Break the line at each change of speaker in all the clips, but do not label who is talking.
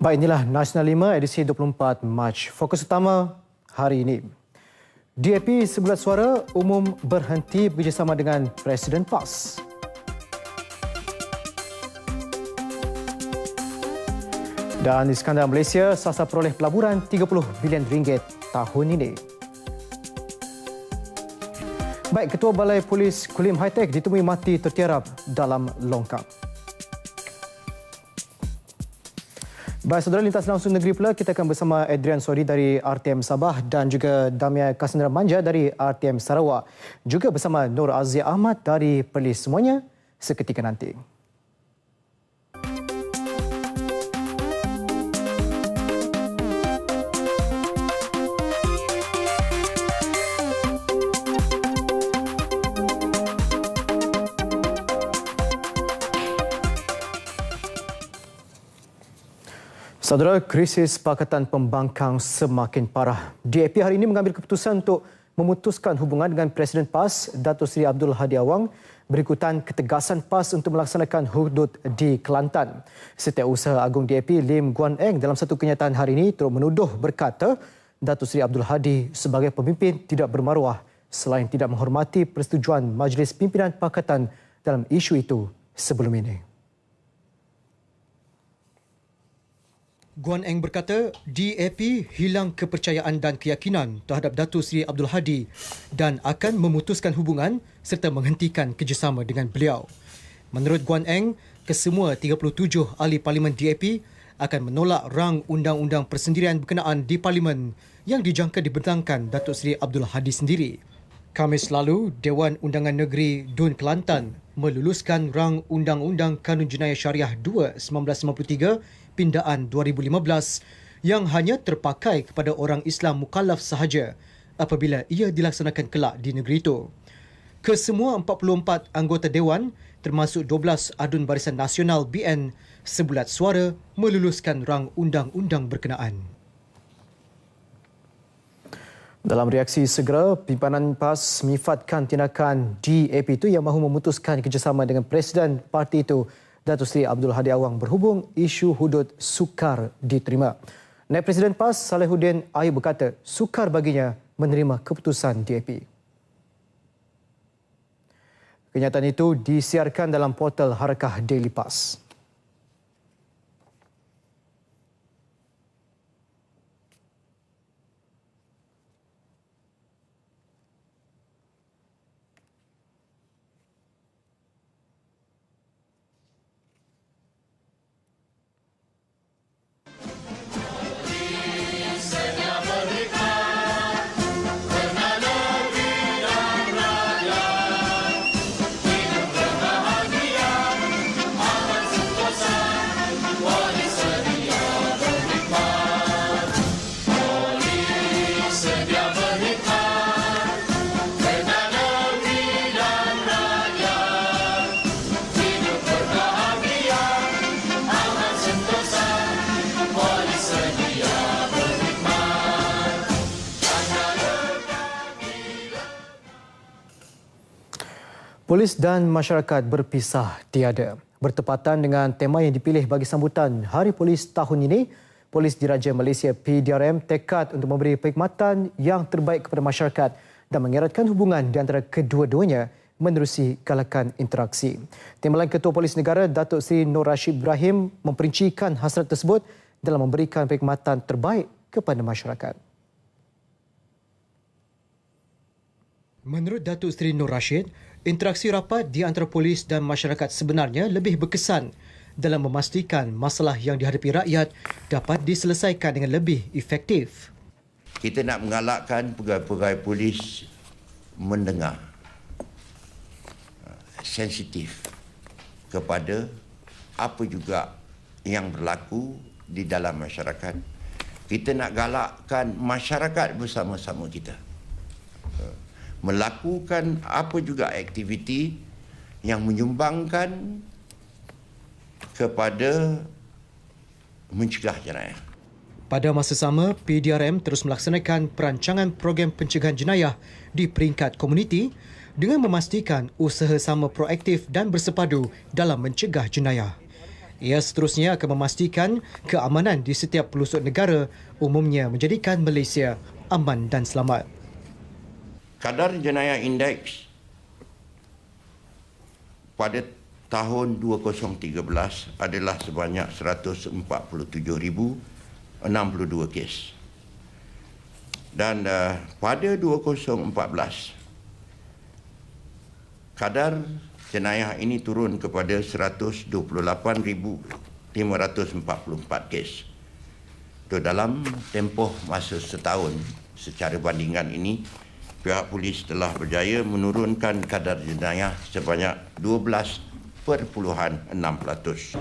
Baik, inilah Nasional 5 edisi 24 Mac. Fokus utama hari ini. DAP Sebulat Suara umum berhenti bekerjasama dengan Presiden PAS. Dan Iskandar Malaysia sasar peroleh pelaburan 30 bilion ringgit tahun ini. Baik, Ketua Balai Polis Kulim High-Tech ditemui mati tertiarap dalam longkang. Baik, saudara, lintas langsung negeri pula, kita akan bersama Adrian Sori dari RTM Sabah dan juga Damia Cassandra Manja dari RTM Sarawak. Juga bersama Nur Azia Ahmad dari Perlis. Semuanya seketika nanti. Saudara, krisis Pakatan Pembangkang semakin parah. DAP hari ini mengambil keputusan untuk memutuskan hubungan dengan Presiden PAS, Datuk Seri Abdul Hadi Awang, berikutan ketegasan PAS untuk melaksanakan hudud di Kelantan. Setiausaha Agung DAP Lim Guan Eng dalam satu kenyataan hari ini turut menuduh berkata Datuk Seri Abdul Hadi sebagai pemimpin tidak bermaruah selain tidak menghormati persetujuan Majlis Pimpinan Pakatan dalam isu itu sebelum ini. Guan Eng berkata DAP hilang kepercayaan dan keyakinan terhadap Datuk Seri Abdul Hadi dan akan memutuskan hubungan serta menghentikan kerjasama dengan beliau. Menurut Guan Eng, kesemua 37 ahli Parlimen DAP akan menolak rang undang-undang persendirian berkenaan di Parlimen yang dijangka dibentangkan Datuk Seri Abdul Hadi sendiri. Khamis lalu, Dewan Undangan Negeri Dun Kelantan meluluskan rang Undang-Undang Kanun Jenayah Syariah 2 1993 pindaan 2015 yang hanya terpakai kepada orang Islam mukallaf sahaja apabila ia dilaksanakan kelak di negeri itu. Kesemua 44 anggota Dewan termasuk 12 Adun Barisan Nasional BN Sebulat Suara meluluskan rang undang-undang berkenaan. Dalam reaksi segera, pimpinan PAS menyifatkan tindakan DAP itu yang mahu memutuskan kerjasama dengan Presiden parti itu, Datuk Seri Abdul Hadi Awang, berhubung isu hudud sukar diterima. Naib Presiden PAS Salehuddin Ayub berkata sukar baginya menerima keputusan DAP. Kenyataan itu disiarkan dalam portal Harakah Daily PAS. Polis dan masyarakat berpisah tiada. Bertepatan dengan tema yang dipilih bagi sambutan Hari Polis tahun ini, Polis Diraja Malaysia PDRM tekad untuk memberi perkhidmatan yang terbaik kepada masyarakat dan mengeratkan hubungan di antara kedua-duanya menerusi galakan interaksi. Timbalan Ketua Polis Negara Datuk Seri Nur Rashid Ibrahim memperincikan hasrat tersebut dalam memberikan perkhidmatan terbaik kepada masyarakat. Menurut Datuk Seri Nur Rashid, interaksi rapat di antara polis dan masyarakat sebenarnya lebih berkesan dalam memastikan masalah yang dihadapi rakyat dapat diselesaikan dengan lebih efektif.
Kita nak menggalakkan pegawai-pegawai polis mendengar, sensitif kepada apa juga yang berlaku di dalam masyarakat. Kita nak galakkan masyarakat bersama-sama kita melakukan apa juga aktiviti yang menyumbangkan kepada mencegah jenayah.
Pada masa sama, PDRM terus melaksanakan perancangan program pencegahan jenayah di peringkat komuniti dengan memastikan usaha sama proaktif dan bersepadu dalam mencegah jenayah. Ia seterusnya akan memastikan keamanan di setiap pelosok negara, umumnya menjadikan Malaysia aman dan selamat.
Kadar jenayah indeks pada tahun 2013 adalah sebanyak 147,062 kes. Dan pada 2014, kadar jenayah ini turun kepada 128,544 kes. Itu dalam tempoh masa setahun secara bandingan ini, pihak polis telah berjaya menurunkan kadar jenayah sebanyak 12.6%.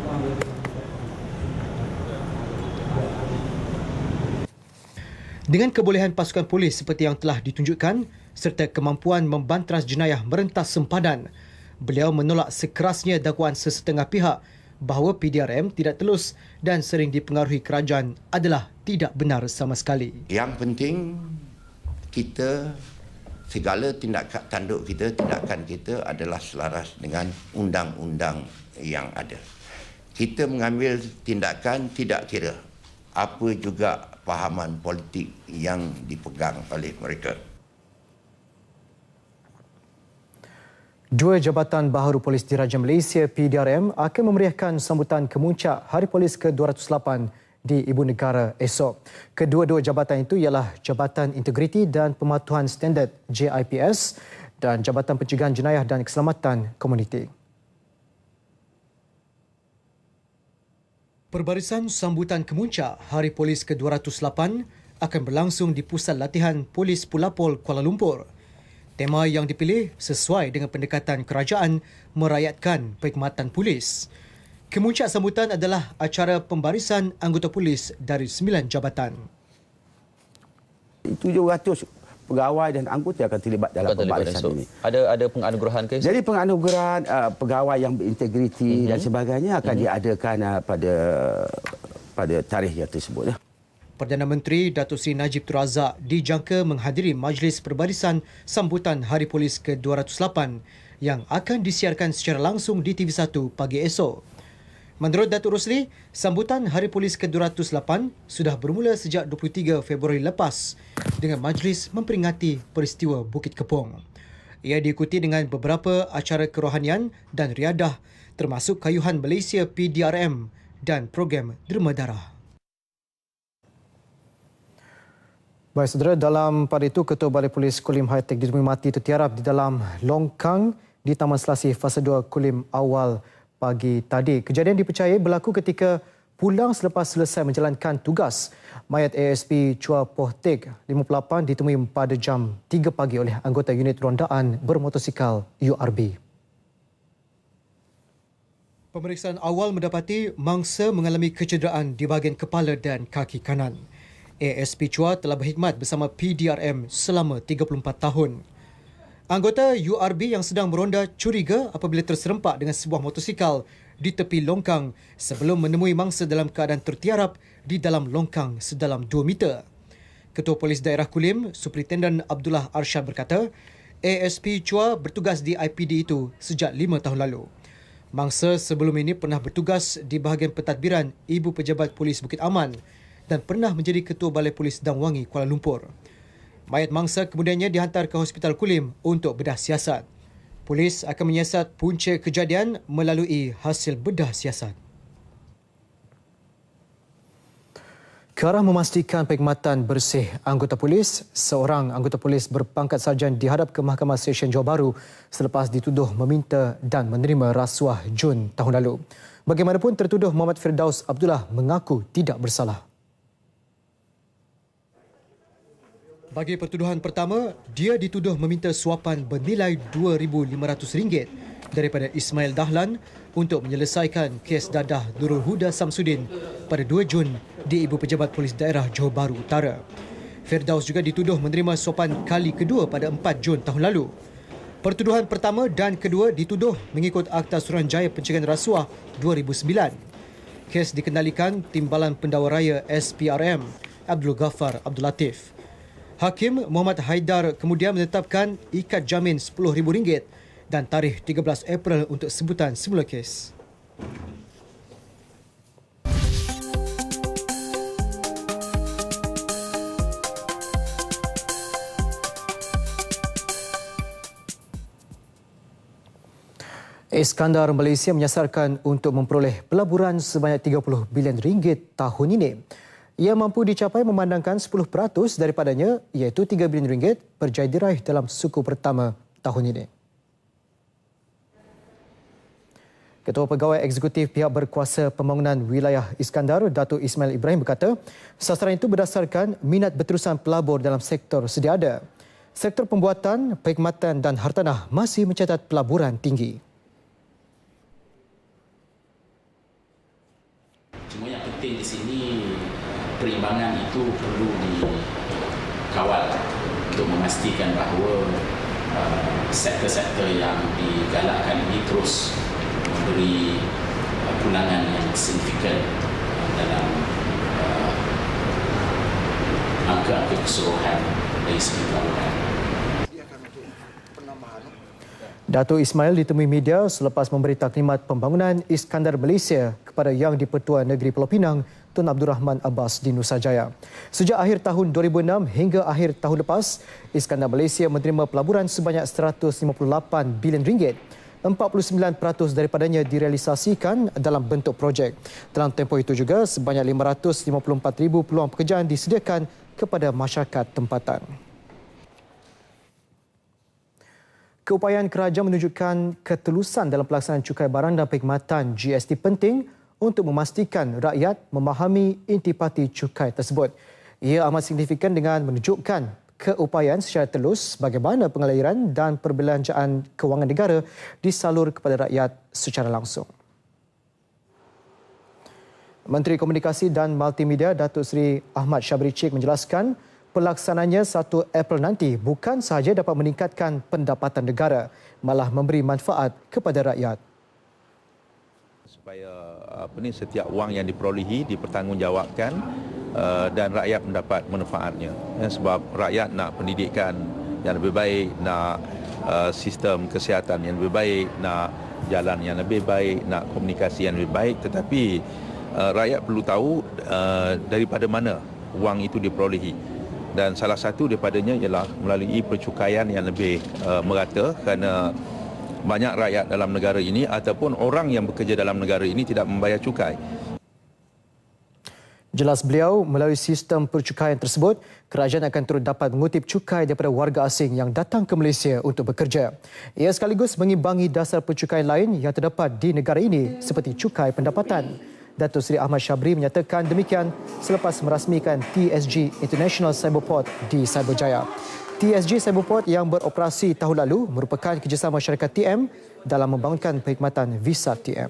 Dengan kebolehan pasukan polis seperti yang telah ditunjukkan serta kemampuan membantras jenayah merentas sempadan, beliau menolak sekerasnya dakwaan sesetengah pihak bahawa PDRM tidak telus dan sering dipengaruhi kerajaan adalah tidak benar sama sekali.
Yang penting kita, segala tindakan tanduk kita, tindakan kita adalah selaras dengan undang-undang yang ada. Kita mengambil tindakan tidak kira apa juga fahaman politik yang dipegang oleh mereka.
Dua Jabatan Baharu Polis Diraja Malaysia PDRM akan memeriahkan sambutan kemuncak Hari Polis ke-208 di Ibu Negara esok. Kedua-dua jabatan itu ialah Jabatan Integriti dan Pematuhan Standard JIPS dan Jabatan Pencegahan Jenayah dan Keselamatan Komuniti. Perbarisan sambutan kemuncak Hari Polis ke-208 akan berlangsung di Pusat Latihan Polis Pulapol Kuala Lumpur. Tema yang dipilih sesuai dengan pendekatan kerajaan merakyatkan perkhidmatan polis. Kemuncak sambutan adalah acara pembarisan anggota polis dari 9 jabatan.
700 pegawai dan anggota akan terlibat dalam pembarisan ini.
Ada penganugerahan ke?
Jadi penganugerahan pegawai yang berintegriti dan sebagainya akan diadakan pada tarikh yang tersebut.
Perdana Menteri Datuk Seri Najib Tun Razak dijangka menghadiri majlis perbarisan sambutan Hari Polis ke-208 yang akan disiarkan secara langsung di TV1 pagi esok. Menurut Datuk Rosli, sambutan Hari Polis ke-208 sudah bermula sejak 23 Februari lepas dengan majlis memperingati peristiwa Bukit Kepong. Ia diikuti dengan beberapa acara kerohanian dan riadah termasuk kayuhan Malaysia PDRM dan program Derma Darah. Baik saudara, dalam pada itu Ketua Balai Polis Kulim High-Tech ditemui mati tertiarap di dalam longkang di Taman Selasih Fasa 2 Kulim awal pagi tadi. Kejadian dipercayai berlaku ketika pulang selepas selesai menjalankan tugas. Mayat ASP Chua Poh Tek 58 ditemui pada jam 3 pagi oleh anggota unit rondaan bermotosikal URB. Pemeriksaan awal mendapati mangsa mengalami kecederaan di bahagian kepala dan kaki kanan. ASP Chua telah berkhidmat bersama PDRM selama 34 tahun. Anggota URB yang sedang meronda curiga apabila terserempak dengan sebuah motosikal di tepi longkang sebelum menemui mangsa dalam keadaan tertiarap di dalam longkang sedalam 2 meter. Ketua Polis Daerah Kulim, Superintendent Abdullah Arshad berkata, ASP Chua bertugas di IPD itu sejak 5 tahun lalu. Mangsa sebelum ini pernah bertugas di bahagian pentadbiran Ibu Pejabat Polis Bukit Aman dan pernah menjadi Ketua Balai Polis Dang Wangi, Kuala Lumpur. Mayat mangsa kemudiannya dihantar ke Hospital Kulim untuk bedah siasat. Polis akan menyiasat punca kejadian melalui hasil bedah siasat. Ke arah memastikan perkhidmatan bersih anggota polis, seorang anggota polis berpangkat sarjan dihadap ke Mahkamah Session Johor Bahru selepas dituduh meminta dan menerima rasuah Jun tahun lalu. Bagaimanapun, tertuduh Muhammad Firdaus Abdullah mengaku tidak bersalah. Bagi pertuduhan pertama, dia dituduh meminta suapan bernilai RM2,500 daripada Ismail Dahlan untuk menyelesaikan kes dadah Nurul Huda Samsudin pada 2 Jun di Ibu Pejabat Polis Daerah Johor Bahru Utara. Firdaus juga dituduh menerima suapan kali kedua pada 4 Jun tahun lalu. Pertuduhan pertama dan kedua dituduh mengikut Akta Suruhanjaya Pencegahan Rasuah 2009. Kes dikendalikan Timbalan Pendakwa Raya SPRM Abdul Ghaffar Abdul Latif. Hakim Muhammad Haidar kemudian menetapkan ikat jamin RM10,000 dan tarikh 13 April untuk sebutan semula kes. Iskandar Malaysia menyasarkan untuk memperoleh pelaburan sebanyak 30 bilion ringgit tahun ini. Ia mampu dicapai memandangkan 10% daripadanya iaitu 3 bilion ringgit berjaya diraih dalam suku pertama tahun ini. Ketua Pegawai Eksekutif Pihak Berkuasa Pembangunan Wilayah Iskandar, Datuk Ismail Ibrahim berkata, sasaran itu berdasarkan minat berterusan pelabur dalam sektor sedia ada. Sektor pembuatan, perkhidmatan dan hartanah masih mencatat pelaburan tinggi.
Cuma yang penting di sini perimbangan itu perlu dikawal untuk memastikan bahawa sektor-sektor yang digalakkan ini terus memberi pulangan yang signifikan dalam angka-angka keseluruhan dari segi pelaburan.
Datuk Ismail ditemui media selepas memberi taklimat pembangunan Iskandar Malaysia kepada Yang di-Pertua Negeri Pulau Pinang, Tun Abdul Rahman Abbas di Nusa Jaya. Sejak akhir tahun 2006 hingga akhir tahun lepas, Iskandar Malaysia menerima pelaburan sebanyak 158 bilion ringgit. 49% daripadanya direalisasikan dalam bentuk projek. Dalam tempoh itu juga, sebanyak 554,000 peluang pekerjaan disediakan kepada masyarakat tempatan. Keupayaan kerajaan menunjukkan ketelusan dalam pelaksanaan cukai barang dan perkhidmatan GST penting untuk memastikan rakyat memahami intipati cukai tersebut. Ia amat signifikan dengan menunjukkan keupayaan secara telus bagaimana pengaliran dan perbelanjaan kewangan negara disalur kepada rakyat secara langsung. Menteri Komunikasi dan Multimedia Datuk Seri Ahmad Syabri Cik menjelaskan pelaksananya 1 April nanti bukan sahaja dapat meningkatkan pendapatan negara, malah memberi manfaat kepada rakyat.
Supaya setiap wang yang diperolehi dipertanggungjawabkan dan rakyat mendapat manfaatnya. Sebab rakyat nak pendidikan yang lebih baik, nak sistem kesihatan yang lebih baik, nak jalan yang lebih baik, nak komunikasi yang lebih baik, tetapi rakyat perlu tahu daripada mana wang itu diperolehi. Dan salah satu daripadanya ialah melalui percukaian yang lebih merata, kerana banyak rakyat dalam negara ini ataupun orang yang bekerja dalam negara ini tidak membayar cukai.
Jelas beliau, melalui sistem percukaian tersebut, kerajaan akan terus dapat mengutip cukai daripada warga asing yang datang ke Malaysia untuk bekerja. Ia sekaligus mengimbangi dasar percukaian lain yang terdapat di negara ini seperti cukai pendapatan. Datuk Seri Ahmad Syabri menyatakan demikian selepas merasmikan TSG International Cyberport di Cyberjaya. TSG Cyberport yang beroperasi tahun lalu merupakan kerjasama syarikat TM dalam membangunkan perkhidmatan visa TM.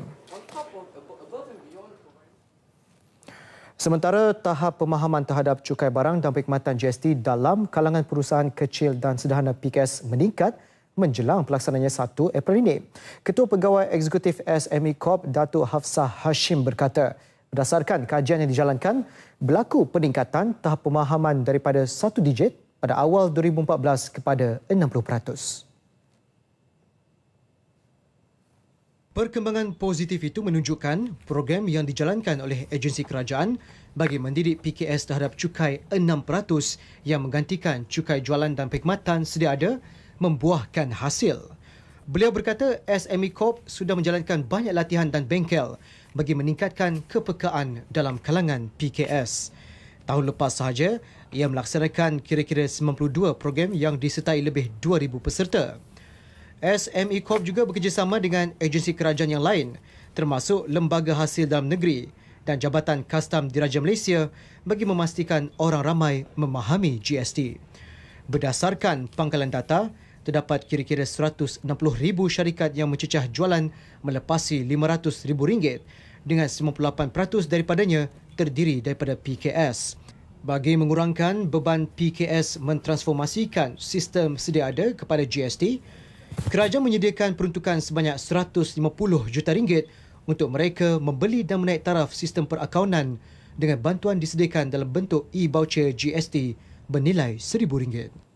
Sementara tahap pemahaman terhadap cukai barang dan perkhidmatan GST dalam kalangan perusahaan kecil dan sederhana PKS meningkat menjelang pelaksananya 1 April ini. Ketua Pegawai Eksekutif SME Corp Datuk Hafsah Hashim berkata, berdasarkan kajian yang dijalankan, berlaku peningkatan tahap pemahaman daripada 1 digit pada awal 2014 kepada 60%. Perkembangan positif itu menunjukkan program yang dijalankan oleh agensi kerajaan bagi mendidik PKS terhadap cukai 6% yang menggantikan cukai jualan dan perkhidmatan sedia ada membuahkan hasil. Beliau berkata SME Corp sudah menjalankan banyak latihan dan bengkel bagi meningkatkan kepekaan dalam kalangan PKS. Tahun lepas sahaja, ia melaksanakan kira-kira 92 program yang disertai lebih 2,000 peserta. SME Corp juga bekerjasama dengan agensi kerajaan yang lain, termasuk Lembaga Hasil Dalam Negeri dan Jabatan Kastam Diraja Malaysia bagi memastikan orang ramai memahami GST. Berdasarkan pangkalan data, terdapat kira-kira 160,000 syarikat yang mencecah jualan melepasi RM500,000 dengan 98% daripadanya terdiri daripada PKS. Bagi mengurangkan beban PKS mentransformasikan sistem sedia ada kepada GST, kerajaan menyediakan peruntukan sebanyak RM150 juta untuk mereka membeli dan menaik taraf sistem perakaunan dengan bantuan disediakan dalam bentuk e-voucher GST bernilai RM1,000.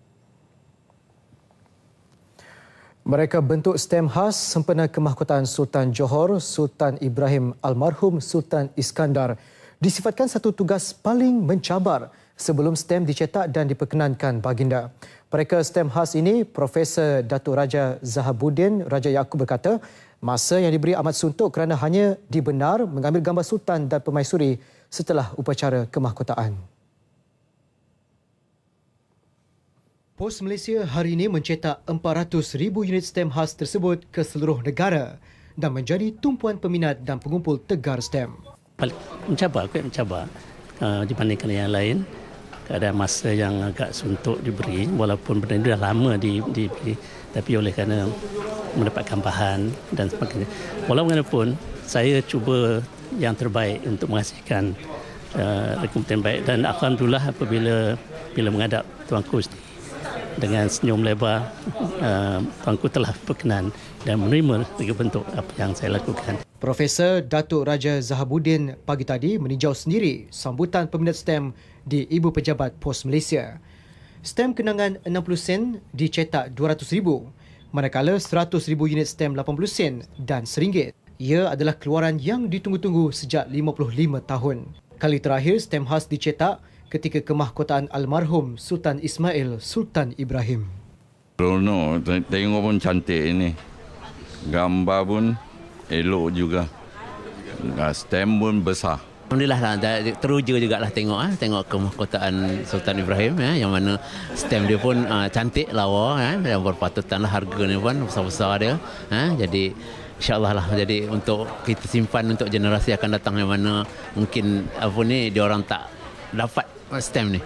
Mereka bentuk stem khas sempena kemahkotaan Sultan Johor, Sultan Ibrahim Almarhum Sultan Iskandar disifatkan satu tugas paling mencabar sebelum stem dicetak dan diperkenankan baginda. Mereka stem khas ini, Profesor Datuk Raja Zahabuddin Raja Yaakob berkata, Masa yang diberi amat suntuk kerana hanya dibenar mengambil gambar Sultan dan Permaisuri setelah upacara kemahkotaan. Pos Malaysia hari ini mencetak 400,000 unit stem khas tersebut ke seluruh negara dan menjadi tumpuan peminat dan pengumpul tegar stem.
Mencabar dibandingkan yang lain. Ada masa yang agak suntuk diberi, walaupun benda itu dah lama diberi, tapi oleh kerana mendapatkan bahan dan sebagainya. Walaupun saya cuba yang terbaik untuk menghasilkan rekomendasi baik, dan alhamdulillah apabila menghadap Tuanku dengan senyum lebar, Tuanku telah berkenan dan menerima bentuk apa yang saya lakukan.
Profesor Datuk Raja Zahabuddin pagi tadi meninjau sendiri sambutan peminat stem di Ibu Pejabat Pos Malaysia. Stem kenangan 60 sen dicetak 200,000, manakala 100,000 unit stem 80 sen dan RM1. Ia adalah keluaran yang ditunggu-tunggu sejak 55 tahun. Kali terakhir stem khas dicetak ketika kemahkotaan almarhum Sultan Ismail Sultan Ibrahim.
Rono, tengok pun cantik ini. Gambar pun elok juga. Stem pun besar.
Alhamdulillah lah, teruja jugalah tengok kemahkotaan Sultan Ibrahim yang mana stem dia pun cantik lawa yang berpatutan lah, harga ni pun besar-besar dia. Jadi insya-Allah lah, jadi untuk kita simpan untuk generasi akan datang yang mana mungkin dia orang tak dapat stem ni.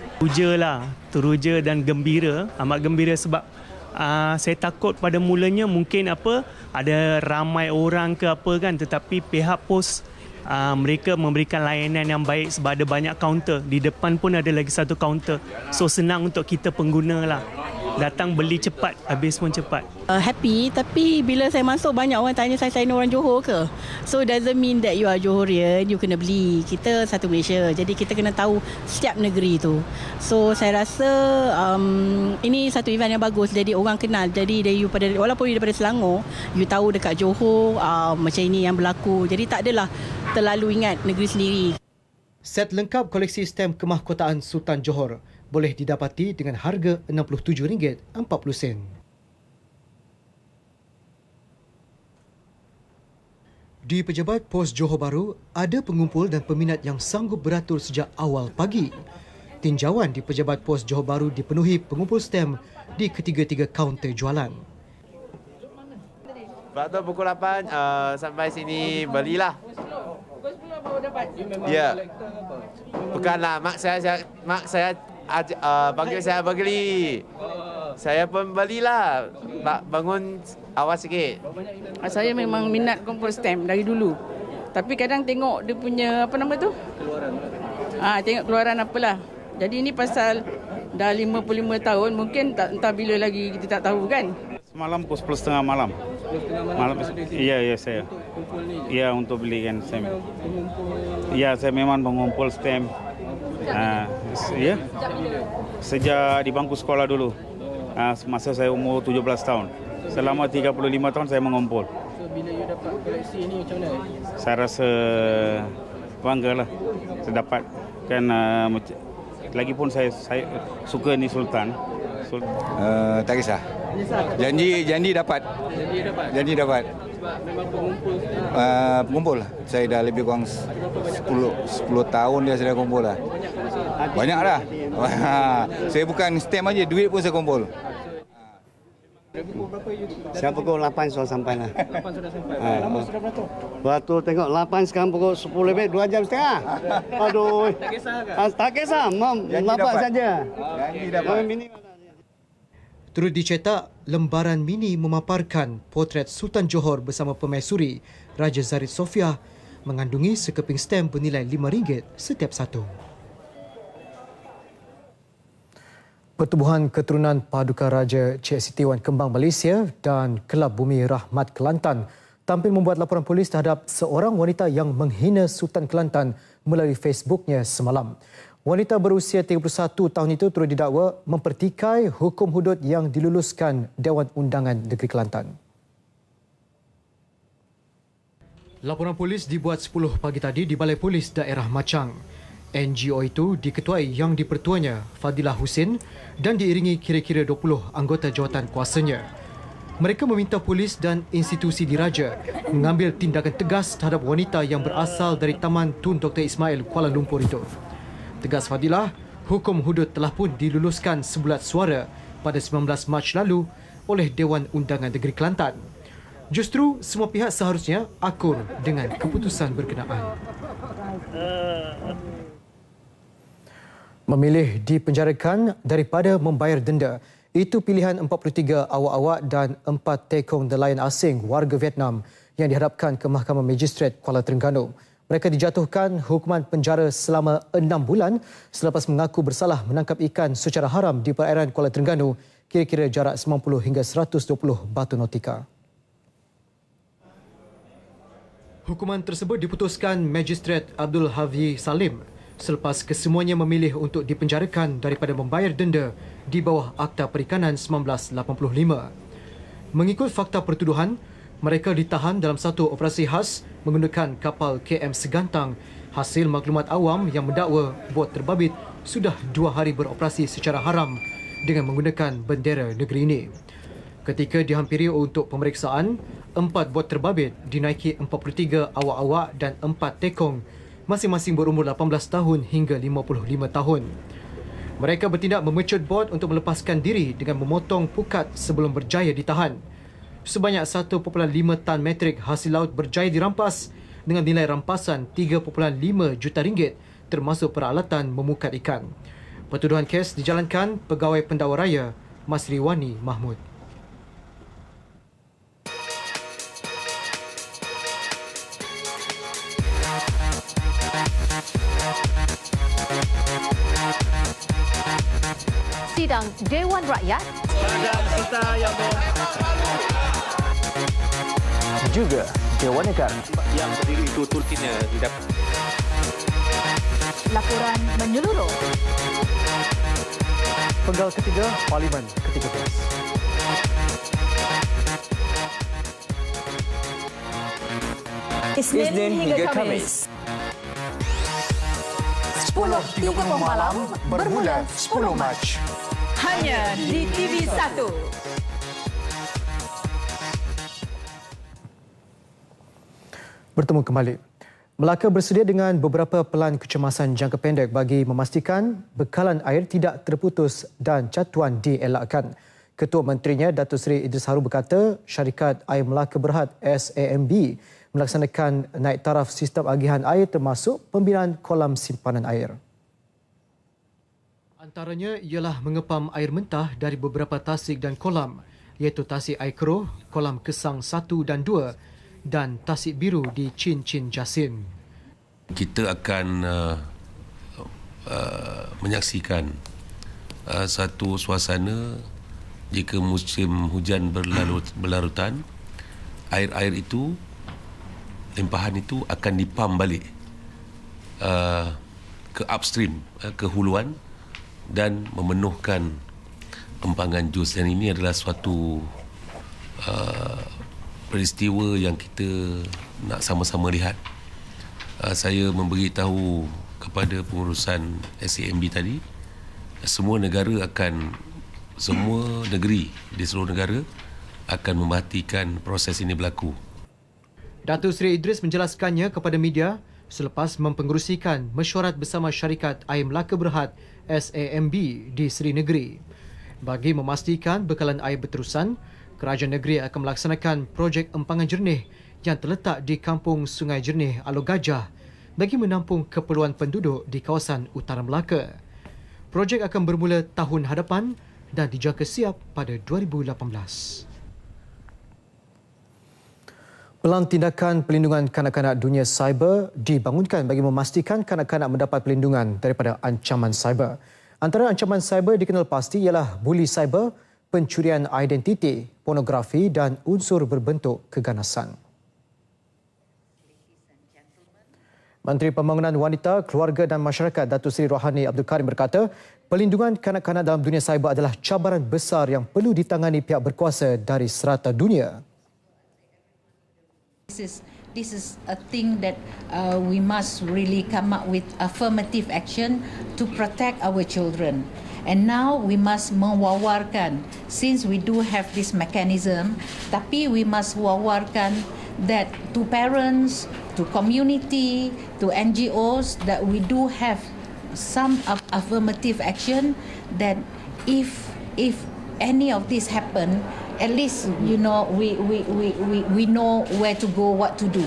Teruja dan gembira, amat gembira sebab saya takut pada mulanya mungkin ada ramai orang ke apa kan, tetapi pihak pos mereka memberikan layanan yang baik sebab ada banyak kaunter. Di depan pun ada lagi satu kaunter. So senang untuk kita pengguna lah. Datang beli cepat, habis pun cepat.
Happy, tapi bila saya masuk banyak orang tanya saya ni orang Johor ke? So doesn't mean that you are Johorian, you kena beli. Kita satu Malaysia, jadi kita kena tahu setiap negeri tu. So saya rasa ini satu event yang bagus, jadi orang kenal. Jadi walaupun you daripada Selangor, you tahu dekat Johor macam ini yang berlaku. Jadi tak adalah terlalu ingat negeri sendiri.
Set lengkap koleksi stem kemahkotaan Sultan Johor boleh didapati dengan harga RM67.40. Di Pejabat Pos Johor Bahru, ada pengumpul dan peminat yang sanggup beratur sejak awal pagi. Tinjauan di Pejabat Pos Johor Bahru dipenuhi pengumpul stem di ketiga-tiga kaunter jualan.
Waktu pukul 8 sampai sini belilah. Pukul 10 apa dapat? Ya. Bukanlah, mak saya panggil saya beli. Saya pun belilah. Bangun awal sikit.
Saya memang minat kumpul stem dari dulu. Tapi kadang tengok dia punya keluaran. Tengok keluaran apalah. Jadi ini pasal dah 55 tahun, mungkin entah bila lagi kita tak tahu kan.
Semalam pukul 10.30 malam. Ya saya. Ya, untuk belikan stem. Ya, saya memang mengumpul stem. Ya. Sejak di bangku sekolah dulu. Masa saya umur 17 tahun. Selama 35 tahun saya mengumpul.
So bila you dapat koleksi ini macam mana?
Saya rasa banggalah saya dapat. Kan lagipun saya suka ni Sultan.
Tak kisah. Janji dapat. Janji dapat.
Sebab memang
pengumpul lah. Saya dah lebih kurang 10 tahun dia saya dah kumpul lah. Banyak dah. Saya bukan stem aja, duit pun saya kumpul.
Saya pukul 8 sudah sampai lah.
8 sudah sampai. Lama sudah beratur?
Beratur tengok 8 sekarang pukul 10 lebih, 2 jam setengah. Aduh.
Tak kisah kan?
Tak kisah, dapat saja.
Janji dapat.
Turut dicetak, lembaran mini memaparkan potret Sultan Johor bersama Permaisuri Raja Zarid Sofia mengandungi sekeping stem bernilai RM5 setiap satu. Pertubuhan Keturunan Paduka Raja Cik Siti Wan Kembang Malaysia dan Kelab Bumi Rahmat Kelantan tampil membuat laporan polis terhadap seorang wanita yang menghina Sultan Kelantan melalui Facebooknya semalam. Wanita berusia 31 tahun itu turut didakwa mempertikai hukum hudud yang diluluskan Dewan Undangan Negeri Kelantan. Laporan polis dibuat 10 pagi tadi di Balai Polis Daerah Machang. NGO itu diketuai Yang di-Pertuanya Fadilah Husin dan diiringi kira-kira 20 anggota jawatan kuasanya. Mereka meminta polis dan institusi diraja mengambil tindakan tegas terhadap wanita yang berasal dari Taman Tun Dr. Ismail, Kuala Lumpur itu. Tegas Fadilah, hukum hudud telah pun diluluskan sebulat suara pada 19 Mac lalu oleh Dewan Undangan Negeri Kelantan. Justru semua pihak seharusnya akur dengan keputusan berkenaan. Memilih dipenjarakan daripada membayar denda, itu pilihan 43 awak-awak dan 4 tekong nelayan asing warga Vietnam yang dihadapkan ke Mahkamah Magistrate Kuala Terengganu. Mereka dijatuhkan hukuman penjara selama 6 bulan selepas mengaku bersalah menangkap ikan secara haram di perairan Kuala Terengganu, kira-kira jarak 90 hingga 120 batu nautika. Hukuman tersebut diputuskan Magistrate Abdul Havi Salim selepas kesemuanya memilih untuk dipenjarakan daripada membayar denda di bawah Akta Perikanan 1985. Mengikut fakta pertuduhan, mereka ditahan dalam satu operasi khas menggunakan kapal KM Segantang hasil maklumat awam yang mendakwa bot terbabit sudah 2 hari beroperasi secara haram dengan menggunakan bendera negeri ini. Ketika dihampiri untuk pemeriksaan, 4 bot terbabit dinaiki 43 awak-awak dan 4 tekong masing-masing berumur 18 tahun hingga 55 tahun. Mereka bertindak memecut bot untuk melepaskan diri dengan memotong pukat sebelum berjaya ditahan. Sebanyak 1.5 tan metrik hasil laut berjaya dirampas dengan nilai rampasan 3.5 juta ringgit termasuk peralatan memukat ikan. Pertuduhan kes dijalankan Pegawai Pendakwa Raya Masriwani Mahmud.
Sidang Dewan Rakyat
juga Dewan Negara
yang berdiri itu Turkinya didapat.
laporan menyeluruh.
Penggal ketiga Parlimen ke-13.
Isnin hingga Khamis. 10.30 malam bermula 10 Mac. Hanya di TV1.
Bertemu kembali. Melaka bersedia dengan beberapa pelan kecemasan jangka pendek bagi memastikan bekalan air tidak terputus dan catuan dielakkan. Ketua Menterinya Datuk Seri Idris Harun berkata syarikat Air Melaka Berhad SAMB melaksanakan naik taraf sistem agihan air termasuk pembinaan kolam simpanan air. Antaranya ialah mengepam air mentah dari beberapa tasik dan kolam iaitu tasik air keruh, kolam Kesang 1 dan 2 dan tasik biru di Chin Chin Jasin.
Kita akan menyaksikan satu suasana jika musim hujan berlarutan, air-air itu, limpahan itu akan dipam balik ke upstream, ke huluan dan memenuhkan empangan jus. Dan ini adalah suatu peristiwa yang kita nak sama-sama lihat. Saya memberitahu kepada pengurusan SAMB tadi, semua negeri di seluruh negara akan memperhatikan proses ini berlaku.
Datuk Seri Idris menjelaskannya kepada media selepas mempengerusikan mesyuarat bersama syarikat Air Melaka Berhad SAMB di Seri Negeri. Bagi memastikan bekalan air berterusan, kerajaan negeri akan melaksanakan projek empangan jernih yang terletak di Kampung Sungai Jernih Alor Gajah bagi menampung keperluan penduduk di kawasan Utara Melaka. Projek akan bermula tahun hadapan dan dijangka siap pada 2018. Pelan tindakan pelindungan kanak-kanak dunia cyber dibangunkan bagi memastikan kanak-kanak mendapat pelindungan daripada ancaman cyber. Antara ancaman cyber dikenal pasti ialah buli cyber, pencurian identiti, pornografi dan unsur berbentuk keganasan. Menteri Pembangunan Wanita, Keluarga dan Masyarakat Datuk Seri Rohani Abdul Karim berkata, pelindungan kanak-kanak dalam dunia cyber adalah cabaran besar yang perlu ditangani pihak berkuasa dari serata dunia.
This is This is a thing that we must really come up with affirmative action to protect our children. And now we must mewawarkan, since we do have this mechanism, tapi we must wawarkan that to parents, to community, to NGOs, that we do have some affirmative action, that if any of this happen, at least we know where to go, what to do.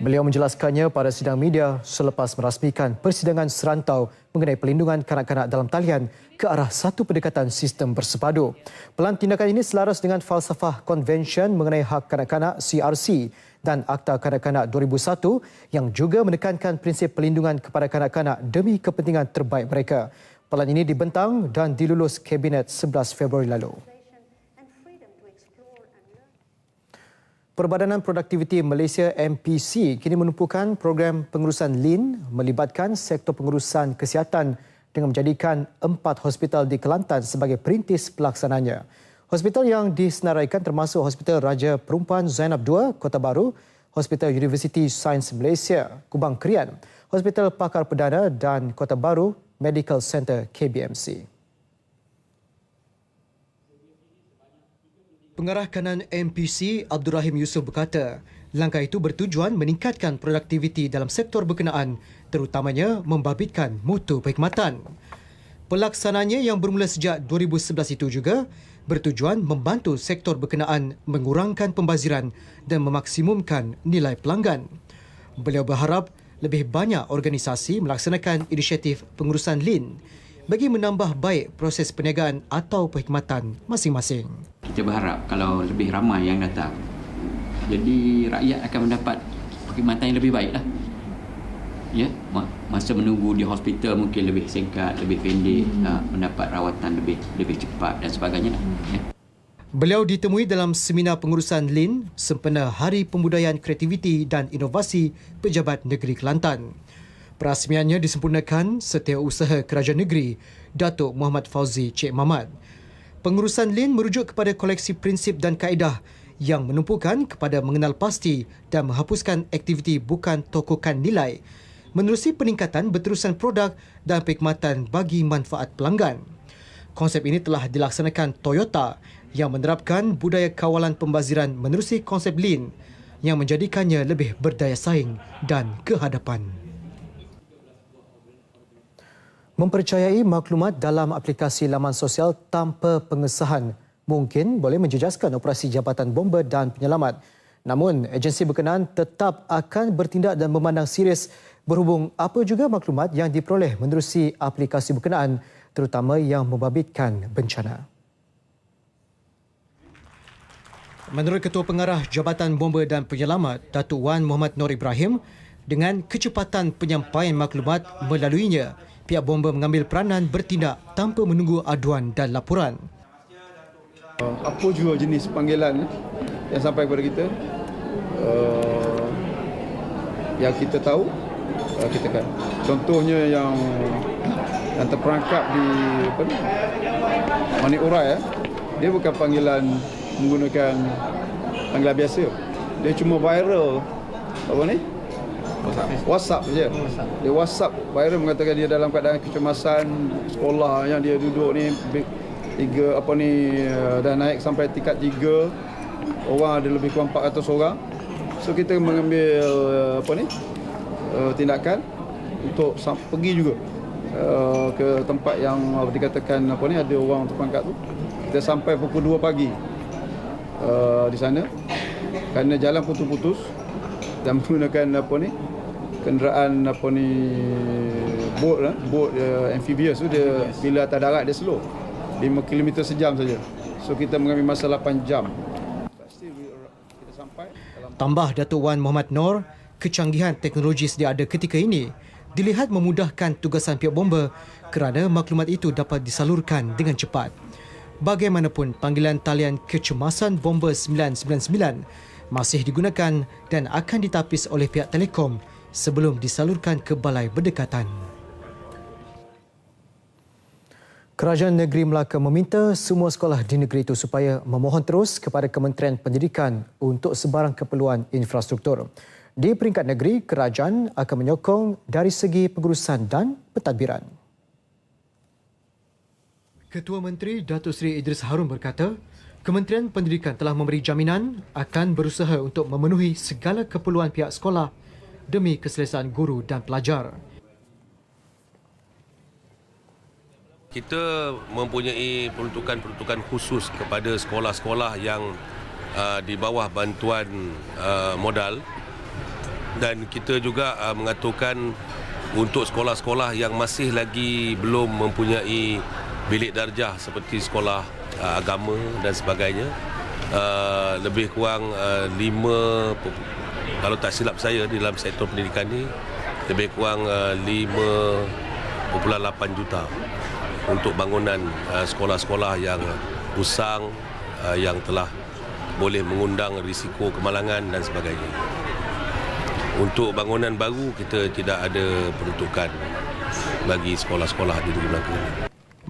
Beliau menjelaskannya pada sidang media selepas merasmikan persidangan serantau mengenai pelindungan kanak-kanak dalam talian ke arah satu pendekatan sistem bersepadu. Pelan tindakan ini selaras dengan falsafah Konvensyen mengenai Hak Kanak-kanak CRC dan Akta Kanak-kanak 2001 yang juga menekankan prinsip pelindungan kepada kanak-kanak demi kepentingan terbaik mereka. Pelan ini dibentang dan dilulus Kabinet 11 Februari lalu. Perbadanan Produktiviti Malaysia MPC kini menumpukan program pengurusan Lean melibatkan sektor pengurusan kesihatan dengan menjadikan 4 hospital di Kelantan sebagai perintis pelaksananya. Hospital yang disenaraikan termasuk Hospital Raja Perempuan Zainab II, Kota Baru, Hospital Universiti Sains Malaysia, Kubang Krian, Hospital Pakar Perdana dan Kota Baru Medical Center KBMC. Pengarah kanan MPC Abdul Rahim Yusof berkata, langkah itu bertujuan meningkatkan produktiviti dalam sektor berkenaan, terutamanya membabitkan mutu perkhidmatan. Pelaksananya yang bermula sejak 2011 itu juga bertujuan membantu sektor berkenaan mengurangkan pembaziran dan memaksimumkan nilai pelanggan. Beliau berharap lebih banyak organisasi melaksanakan inisiatif pengurusan Lean bagi menambah baik proses perniagaan atau perkhidmatan masing-masing.
Kita berharap kalau lebih ramai yang datang, jadi rakyat akan mendapat perkhidmatan yang lebih baiklah. Ya, masa menunggu di hospital mungkin lebih singkat, lebih pendek, mendapat rawatan lebih cepat dan sebagainya. Ya.
Beliau ditemui dalam seminar pengurusan Lean sempena Hari Pembudayaan Kreativiti dan Inovasi Pejabat Negeri Kelantan. Perasmiannya disempurnakan Setiausaha Kerajaan Negeri Datuk Muhammad Fauzi Cik Mamat. Pengurusan Lean merujuk kepada koleksi prinsip dan kaedah yang menumpukan kepada mengenal pasti dan menghapuskan aktiviti bukan tokokan nilai, menerusi peningkatan berterusan produk dan perkhidmatan bagi manfaat pelanggan. Konsep ini telah dilaksanakan Toyota yang menerapkan budaya kawalan pembaziran menerusi konsep Lean yang menjadikannya lebih berdaya saing dan kehadapan. Mempercayai maklumat dalam aplikasi laman sosial tanpa pengesahan mungkin boleh menjejaskan operasi Jabatan Bomba dan Penyelamat. Namun, agensi berkenaan tetap akan bertindak dan memandang serius berhubung apa juga maklumat yang diperoleh menerusi aplikasi berkenaan, terutama yang membabitkan bencana. Menurut Ketua Pengarah Jabatan Bomba dan Penyelamat, Datuk Wan Muhammad Nur Ibrahim, dengan kecepatan penyampaian maklumat melaluinya, pihak bomba mengambil peranan bertindak tanpa menunggu aduan dan laporan.
Apa juga jenis panggilan yang sampai kepada kita, yang kita tahu, kita kan. Contohnya yang terperangkap di Manik Urai, dia bukan panggilan menggunakan panggilan biasa. Dia cuma viral WhatsApp saja. Dia WhatsApp viral mengatakan dia dalam keadaan kecemasan, sekolah yang dia duduk ni dah naik sampai tingkat 3, orang ada lebih kurang 400 orang. So kita mengambil tindakan untuk pergi juga ke tempat yang dikatakan ada orang terperangkap tu. Kita sampai pukul 2 pagi di sana kerana jalan putus-putus dan menggunakan kenderaan bot amphibious tu, dia bila atas darat dia slow 5 km sejam saja. So kita mengambil masa 8 jam.
Tambah Datuk Wan Muhammad Nur, kecanggihan teknologi sedia ada ketika ini dilihat memudahkan tugasan pihak bomba kerana maklumat itu dapat disalurkan dengan cepat. Bagaimanapun, panggilan talian kecemasan bomba 999 masih digunakan dan akan ditapis oleh pihak Telekom sebelum disalurkan ke balai berdekatan. Kerajaan Negeri Melaka meminta semua sekolah di negeri itu supaya memohon terus kepada Kementerian Pendidikan untuk sebarang keperluan infrastruktur. Di peringkat negeri, kerajaan akan menyokong dari segi pengurusan dan pentadbiran. Ketua Menteri Datuk Seri Idris Harun berkata, Kementerian Pendidikan telah memberi jaminan akan berusaha untuk memenuhi segala keperluan pihak sekolah demi keselesaan guru dan pelajar.
Kita mempunyai peruntukan-peruntukan khusus kepada sekolah-sekolah yang di bawah bantuan modal, dan kita juga mengaturkan untuk sekolah-sekolah yang masih lagi belum mempunyai bilik darjah seperti sekolah agama dan sebagainya, lebih kurang 5, kalau tak silap saya di dalam sektor pendidikan ni lebih kurang 5.8 juta untuk bangunan sekolah-sekolah yang usang, yang telah boleh mengundang risiko kemalangan dan sebagainya. Untuk bangunan baru, kita tidak ada peruntukan bagi sekolah-sekolah di negeri Melaka.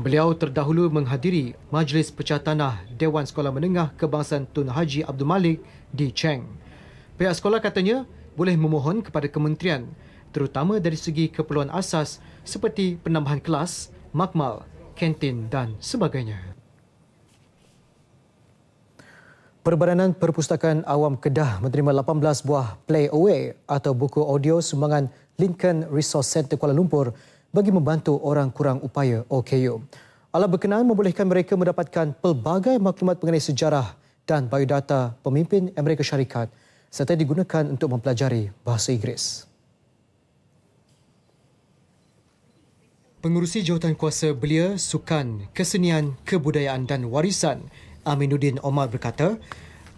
Beliau terdahulu menghadiri Majlis Pecah Tanah Dewan Sekolah Menengah Kebangsaan Tun Haji Abdul Malik di Cheng. Pihak sekolah katanya boleh memohon kepada kementerian, terutama dari segi keperluan asas seperti penambahan kelas, makmal, kantin dan sebagainya. Perbadanan Perpustakaan Awam Kedah menerima 18 buah Play Away atau buku audio sumbangan Lincoln Resource Centre Kuala Lumpur bagi membantu orang kurang upaya OKU. Alat berkenaan membolehkan mereka mendapatkan pelbagai maklumat mengenai sejarah dan biodata pemimpin Amerika Syarikat serta digunakan untuk mempelajari bahasa Inggeris. Pengerusi Jawatankuasa Belia, Sukan, Kesenian, Kebudayaan dan Warisan, Aminuddin Omar berkata,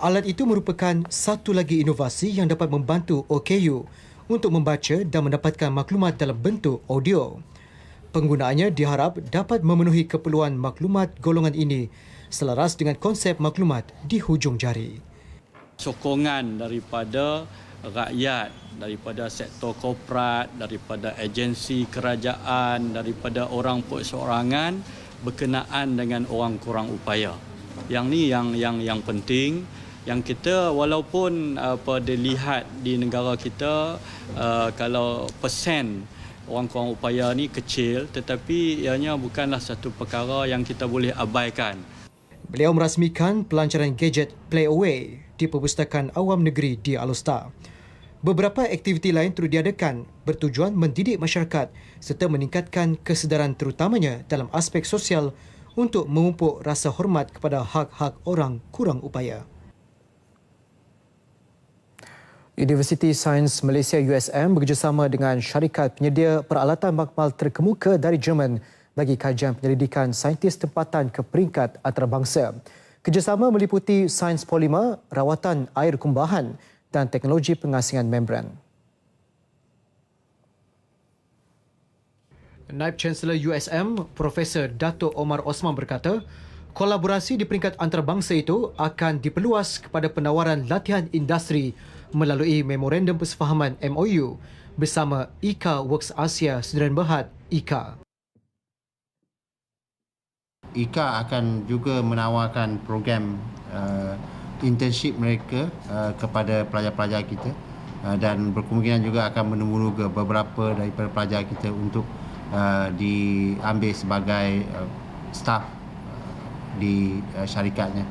alat itu merupakan satu lagi inovasi yang dapat membantu OKU untuk membaca dan mendapatkan maklumat dalam bentuk audio. Penggunaannya diharap dapat memenuhi keperluan maklumat golongan ini selaras dengan konsep maklumat di hujung jari.
Sokongan daripada rakyat, daripada sektor korporat, daripada agensi kerajaan, daripada orang perseorangan berkenaan dengan orang kurang upaya. Yang ni yang penting, yang kita walaupun dilihat di negara kita kalau persen orang kurang upaya ni kecil, tetapi ianya bukanlah satu perkara yang kita boleh abaikan.
Beliau merasmikan pelancaran gadget Play Away di Perpustakaan Awam Negeri di Alor. Beberapa aktiviti lain turut diadakan bertujuan mendidik masyarakat serta meningkatkan kesedaran terutamanya dalam aspek sosial untuk memupuk rasa hormat kepada hak-hak orang kurang upaya. Universiti Sains Malaysia USM bekerjasama dengan syarikat penyedia peralatan makmal terkemuka dari Jerman bagi kajian penyelidikan saintis tempatan ke peringkat antarabangsa. Kerjasama meliputi sains polimer, rawatan air kumbahan dan teknologi pengasingan membran. Naib Chancellor USM, Profesor Dato' Omar Osman berkata, kolaborasi di peringkat antarabangsa itu akan diperluas kepada penawaran latihan industri melalui Memorandum Persefahaman MOU bersama ICA Works Asia Sdn Bhd ICA.
ICA akan juga menawarkan program internship mereka kepada pelajar-pelajar kita dan berkemungkinan juga akan menunggu beberapa daripada pelajar kita untuk diambil sebagai staf di syarikatnya.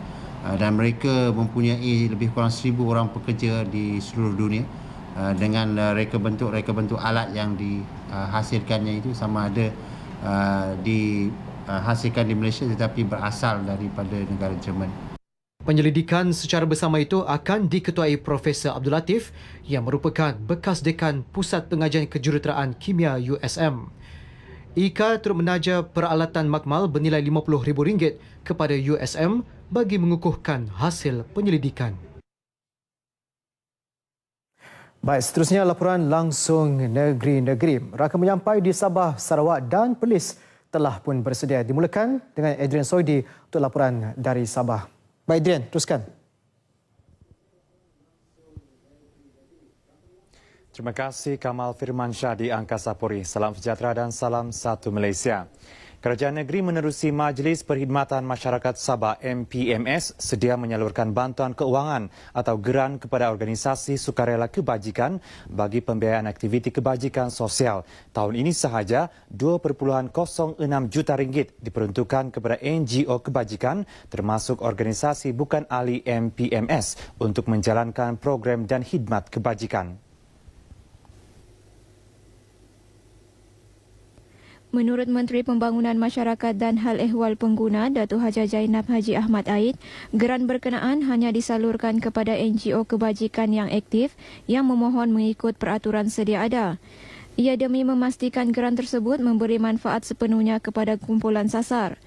Dan mereka mempunyai lebih kurang 1,000 orang pekerja di seluruh dunia dengan reka bentuk alat yang dihasilkannya itu sama ada dihasilkan di Malaysia tetapi berasal daripada negara Jerman.
Penyelidikan secara bersama itu akan diketuai Profesor Abdul Latif yang merupakan bekas dekan Pusat Pengajian Kejuruteraan Kimia USM. ICA turut menaja peralatan makmal bernilai RM50,000 kepada USM bagi mengukuhkan hasil penyelidikan. Baik, seterusnya laporan langsung negeri-negeri. Raka menyampai di Sabah, Sarawak dan Perlis telah pun bersedia dimulakan dengan Adrian Soidi untuk laporan dari Sabah. Baik Adrian, teruskan.
Terima kasih Kamal Firmansyah di Angkasa Puri. Salam sejahtera dan salam satu Malaysia.
Kerajaan Negeri menerusi Majlis Perkhidmatan Masyarakat Sabah MPMS sedia menyalurkan bantuan keuangan atau geran kepada organisasi sukarela kebajikan bagi pembiayaan aktiviti kebajikan sosial. Tahun ini sahaja RM2.06 juta diperuntukkan kepada NGO kebajikan termasuk organisasi bukan ahli MPMS untuk menjalankan program dan khidmat kebajikan.
Menurut Menteri Pembangunan Masyarakat dan Hal Ehwal Pengguna, Datuk Haji Zainab Haji Ahmad Aid, geran berkenaan hanya disalurkan kepada NGO kebajikan yang aktif yang memohon mengikut peraturan sedia ada. Ia demi memastikan geran tersebut memberi manfaat sepenuhnya kepada kumpulan sasar.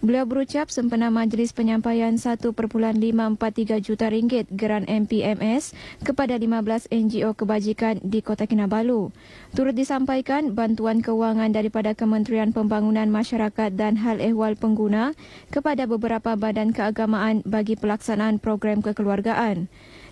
Beliau berucap sempena majlis penyampaian RM1.543 juta geran MPMS kepada 15 NGO kebajikan di Kota Kinabalu. Turut disampaikan bantuan keuangan daripada Kementerian Pembangunan Masyarakat dan Hal Ehwal Pengguna kepada beberapa badan keagamaan bagi pelaksanaan program kekeluargaan.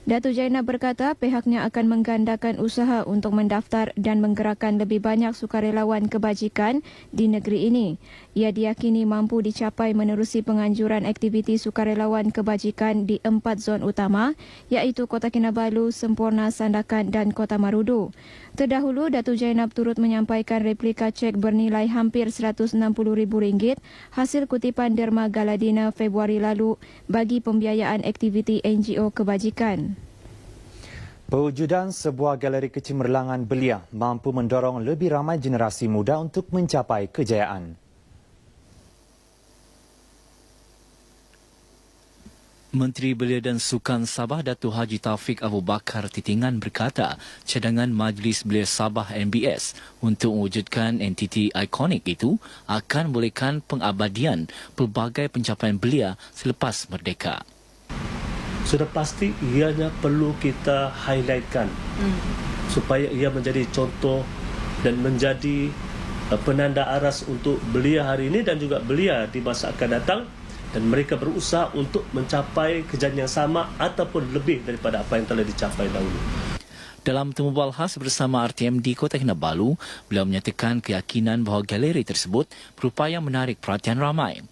Datuk Zainab berkata pihaknya akan menggandakan usaha untuk mendaftar dan menggerakkan lebih banyak sukarelawan kebajikan di negeri ini. Ia diyakini mampu dicapai menerusi penganjuran aktiviti sukarelawan kebajikan di 4 zon utama iaitu Kota Kinabalu, Semporna, Sandakan dan Kota Marudu. Terdahulu, Datuk Zainab turut menyampaikan replika cek bernilai hampir RM160,000 hasil kutipan Derma Galadina Februari lalu bagi pembiayaan aktiviti NGO kebajikan.
Pewujudan sebuah galeri kecemerlangan belia mampu mendorong lebih ramai generasi muda untuk mencapai kejayaan.
Menteri Belia dan Sukan Sabah Datuk Haji Taufik Abu Bakar Titingan berkata cadangan Majlis Belia Sabah MBS untuk mewujudkan entiti ikonik itu akan membolehkan pengabadian pelbagai pencapaian belia selepas merdeka.
Sudah pasti ianya perlu kita highlightkan supaya ia menjadi contoh dan menjadi penanda aras untuk belia hari ini dan juga belia di masa akan datang. Dan mereka berusaha untuk mencapai kejayaan yang sama ataupun lebih daripada apa yang telah dicapai dahulu.
Dalam temu balhas bersama RTM di Kota Kinabalu, beliau menyatakan keyakinan bahawa galeri tersebut berupaya menarik perhatian ramai.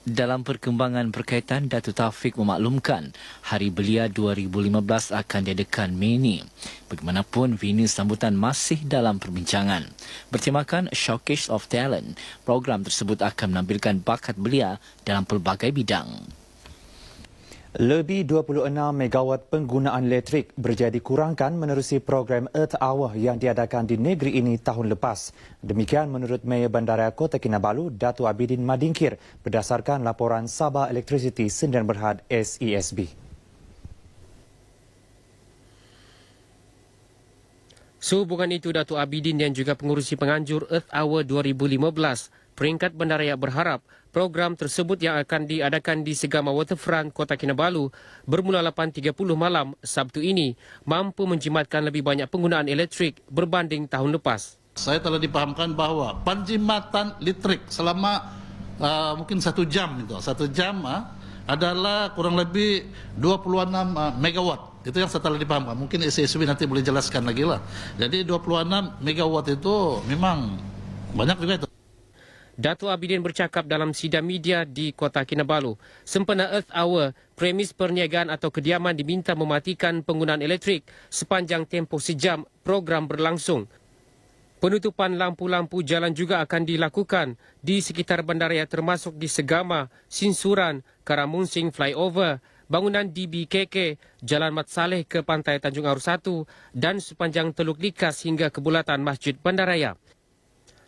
Dalam perkembangan berkaitan, Datuk Taufik memaklumkan Hari Belia 2015 akan diadakan Mei ini. Bagaimanapun, venue sambutan masih dalam perbincangan. Bertemakan Showcase of Talent, program tersebut akan menampilkan bakat belia dalam pelbagai bidang.
Lebih 26 megawatt penggunaan elektrik berjaya dikurangkan menerusi program Earth Hour yang diadakan di negeri ini tahun lepas. Demikian menurut Mayor Bandaraya Kota Kinabalu, Datuk Abidin Madingkir, berdasarkan laporan Sabah Electricity Sdn Bhd SESB.
Sehubungan itu, Datuk Abidin dan juga pengurusi penganjur Earth Hour 2015, peringkat bandaraya berharap program tersebut yang akan diadakan di Segama Waterfront Kota Kinabalu bermula 8.30 malam Sabtu ini mampu menjimatkan lebih banyak penggunaan elektrik berbanding tahun lepas.
Saya telah dipahamkan bahawa penjimatan listrik selama mungkin 1 jam itu, 1 jam adalah kurang lebih 26 megawatt. Itu yang saya telah dipahamkan. Mungkin SSB nanti boleh jelaskan lagi lah. Jadi 26 megawatt itu memang banyak juga itu.
Datuk Abidin bercakap dalam sidang media di Kota Kinabalu. Sempena Earth Hour, premis perniagaan atau kediaman diminta mematikan penggunaan elektrik sepanjang tempoh sejam program berlangsung. Penutupan lampu-lampu jalan juga akan dilakukan di sekitar bandaraya termasuk di Segama, Sinsuran, Karamunsing Flyover, bangunan DBKK, Jalan Mat Saleh ke Pantai Tanjung Aru 1 dan sepanjang Teluk Likas hingga ke bulatan Masjid Bandaraya.